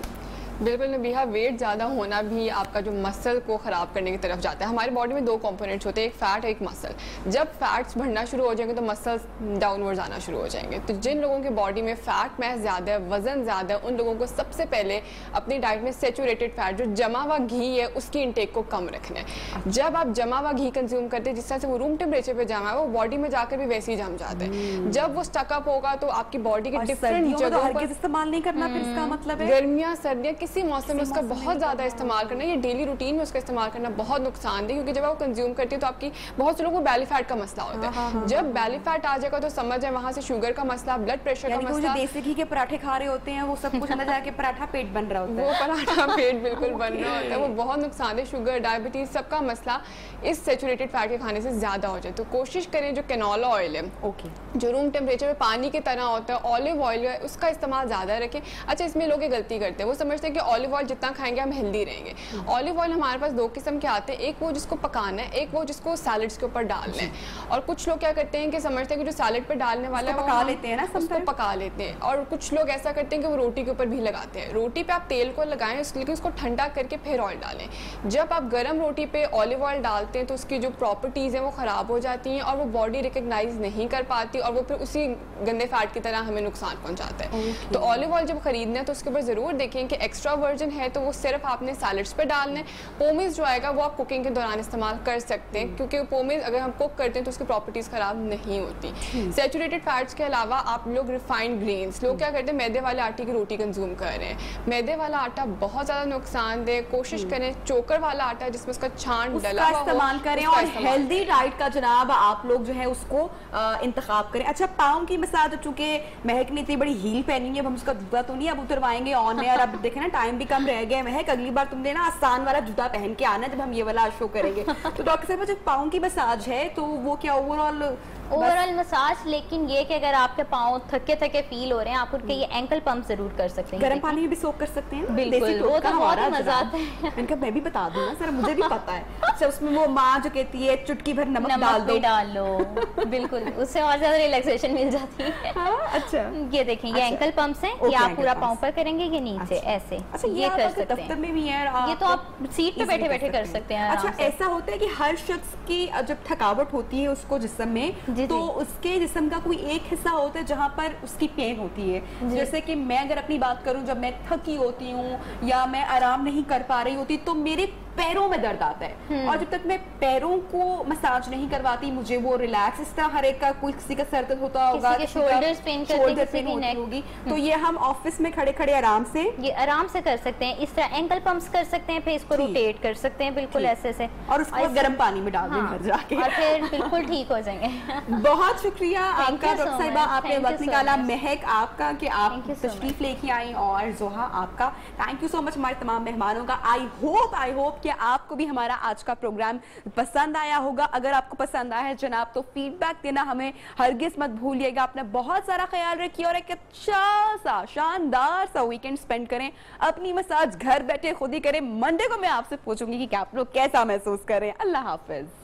بالکل نبیہا, ویٹ زیادہ ہونا بھی آپ کا جو مسل کو خراب کرنے کی طرف جاتا ہے. ہماری باڈی میں دو کمپوننٹس ہوتے ہیں, ایک فیٹ اور ایک مسل. جب فیٹس بڑھنا شروع ہو جائیں گے تو مسلس ڈاؤن ورڈ آنا شروع ہو جائیں گے. تو جن لوگوں کی باڈی میں فیٹ میس زیادہ ہے, وزن زیادہ ہے, ان لوگوں کو سب سے پہلے اپنی ڈائٹ میں سیچوریٹڈ فیٹ جو جما ہوا گھی ہے اس کی انٹیک کو کم رکھنا ہے. جب آپ جما ہوا گھی کنزیوم کرتے ہیں, جس طرح سے وہ روم ٹیمپریچر پہ جما ہے, وہ باڈی میں جا کر بھی ویسے ہی جم جاتا ہے. جب وہ اسٹک اپ ہوگا تو آپ کی باڈی کے ڈفرینٹ جگہوں پر استعمال نہیں کرنا, پھر اس کا مطلب ہے گرمیاں سردیاں کسی موسم میں اس کا بہت زیادہ استعمال کرنا, یہ ڈیلی روٹین میں اس کا استعمال کرنا بہت نقصان دہ, کیونکہ جب آپ کنزیوم کرتی ہے تو آپ کی بہت سے لوگوں کو بیلی فیٹ کا مسئلہ ہوتا ہے. جب بیلی فیٹ آ جائے گا تو سمجھ جائیں وہاں سے شوگر کا مسئلہ, بلڈ پریشر کا مسئلہ. دیسی گھی کے پراٹھے کھا رہے ہوتے ہیں وہ سب کچھ اندر جا کے پراٹھا پیٹ بن رہا ہوتا ہے, وہ پراٹھا پیٹ بالکل بن رہا ہوتا ہے, وہ بہت نقصان دہ. شوگر, ڈائبٹیز, سب کا مسئلہ اس سیچوریٹڈ فیٹ کے کھانے سے زیادہ ہو جائے. تو کوشش کریں جو کینولا آئل ہے, جو روم ٹیمپریچر پہ پانی کی طرح ہوتا ہے, آلیو آئل ہے, اس کا استعمال زیادہ رکھیں. اچھا اس میں لوگ یہ غلطی کرتے ہیں, وہ سمجھتے ہیں کہ آلیو آئل جتنا کھائیں گے ہم ہیلدی رہیں گے. آلیو آئل ہمارے پاس دو قسم کے آتے ہیں, ایک وہ جس کو پکانا ہے, ایک وہ جس کو سیلڈس کے اوپر ڈالنا ہے. اور کچھ لوگ کیا کرتے ہیں کہ سمجھتے ہیں کہ جو سیلڈ پہ ڈالنے والا ہے پکا لیتے ہیں نا, اس کو پکا لیتے ہیں. اور کچھ لوگ ایسا کرتے ہیں کہ وہ روٹی کے اوپر بھی لگاتے ہیں. روٹی پہ آپ تیل کو لگائیں, لیکن اس کو ٹھنڈا کر کے پھر آئل ڈالیں. جب آپ گرم روٹی پہ آلیو آئل ڈالتے ہیں تو اس کی جو پراپرٹیز ہیں وہ خراب ہو جاتی ہیں اور وہ باڈی ریکگنائز نہیں کر پاتی, اور وہ پھر اسی گندے فیٹ کی طرح ہمیں نقصان پہنچاتا ہے. تو آلیو آئل جب خریدنا ہے تو اس کے اوپر ضرور دیکھیں کہ ایکسٹرا ورجن ہے تو وہ صرف آپ نے سیلڈس پہ ڈالنا ہے. پومیز جو آئے گا وہ آپ کوکنگ کے دوران استعمال کر سکتے ہیں, کیونکہ پومیز اگر ہم کوک کرتے ہیں تو اس کی پراپرٹیز خراب نہیں ہوتی. سیچوریٹڈ فیٹس کے علاوہ آپ لوگ ریفائنڈ گرینس, لوگ کیا کرتے ہیں میدے والے آٹے کی روٹی کنزیوم کر رہے ہیں. میدے والا آٹا بہت زیادہ نقصان دہ. کوشش کریں چوکر والا آٹا جس میں اس کا چھان ڈلا ہوا استعمال کریں, اور ہیلدی ڈائٹ کا جناب آپ لوگ جو ہے اس کو انتخاب کریں. اچھا پاؤں کی مساج, چونکہ مہک نے اتنی بڑی ہیل پہنی ہے, اب ہم اس کا جوتا تو نہیں اب اتروائیں گے آن ایئر. اب دیکھیں نا ٹائم بھی کم رہ گیا. مہک اگلی بار تم نے نا آسان والا جوتا پہن کے آنا جب ہم یہ والا شو کریں گے. تو ڈاکٹر صاحب جب پاؤں کی مساج ہے تو وہ کیا اوور آل مساج, لیکن یہ کہ اگر آپ کے پاؤں تھکے فیل ہو رہے ہیں, آپ ان کے یہ اینکل پمپ ضرور کر سکتے ہیں. گرم پانی میں بھی سوک کر سکتے ہیں, بالکل, وہ تو بہت مزہ آتا ہے. میں نے کہا میں بھی بتا دوں نا سر, مجھے بھی پتا ہے. اچھا اس میں وہ ماں جو کہتی ہے چٹکی بھر نمک ڈال لو, بالکل اس سے اور زیادہ ریلیکسیشن مل جاتی ہے. اچھا یہ دیکھیں یہ اینکل پمپس ہیں, یہ آپ پورا پاؤں پر کریں گے, یہ نیچے ایسے, یہ کر سکتے ہیں. دفتر میں بھی ہے, یہ تو آپ سیٹ پہ بیٹھے کر سکتے ہیں. اچھا ایسا ہوتا ہے کہ ہر شخص کی جب تھکاوٹ ہوتی ہے اس کو جسم میں, تو اس کے جسم کا کوئی ایک حصہ ہوتا ہے جہاں پر اس کی پین ہوتی ہے. جیسے کہ میں اگر اپنی بات کروں, جب میں تھکی ہوتی ہوں یا میں آرام نہیں کر پا رہی ہوتی تو میرے پیروں میں درد آتا ہے, اور جب تک میں پیروں کو مساج نہیں کرواتی مجھے وہ ریلیکس, اس طرح ہر ایک کا کوئی کسی کا سر درد ہوتا ہوگا, شولڈر پین ہوتی ہوگی, تو یہ ہم آفس میں کھڑے آرام سے یہ آرام سے کر سکتے ہیں. اس طرح اینکل پمپس کر سکتے ہیں, پھر اس کو روٹیٹ کر سکتے ہیں بالکل ایسے سے, اور اس کو گرم پانی میں ڈال دیں گھر جا کے, اور پھر بالکل ٹھیک ہو جائیں گے. بہت شکریہ آپ کا ڈاکٹر صاحبہ, آپ نے وقت نکالا. مہک آپ کا کہ آپ تشریف لے کے آئیں, اور زوہا آپ کا تھینک یو سو مچ ہمارے تمام مہمانوں کا. آئی ہوپ کہ آپ کو بھی ہمارا آج کا پروگرام پسند آیا ہوگا. اگر آپ کو پسند آیا ہے جناب تو فیڈ بیک دینا ہمیں ہرگز مت بھولیے گا. اپنا بہت سارا خیال رکھیے اور ایک اچھا سا شاندار سا ویکنڈ سپینڈ کریں. اپنی مساج گھر بیٹھے خود ہی کریں. منڈے کو میں آپ سے پوچھوں گی کہ آپ لوگ کیسا محسوس کریں. اللہ حافظ.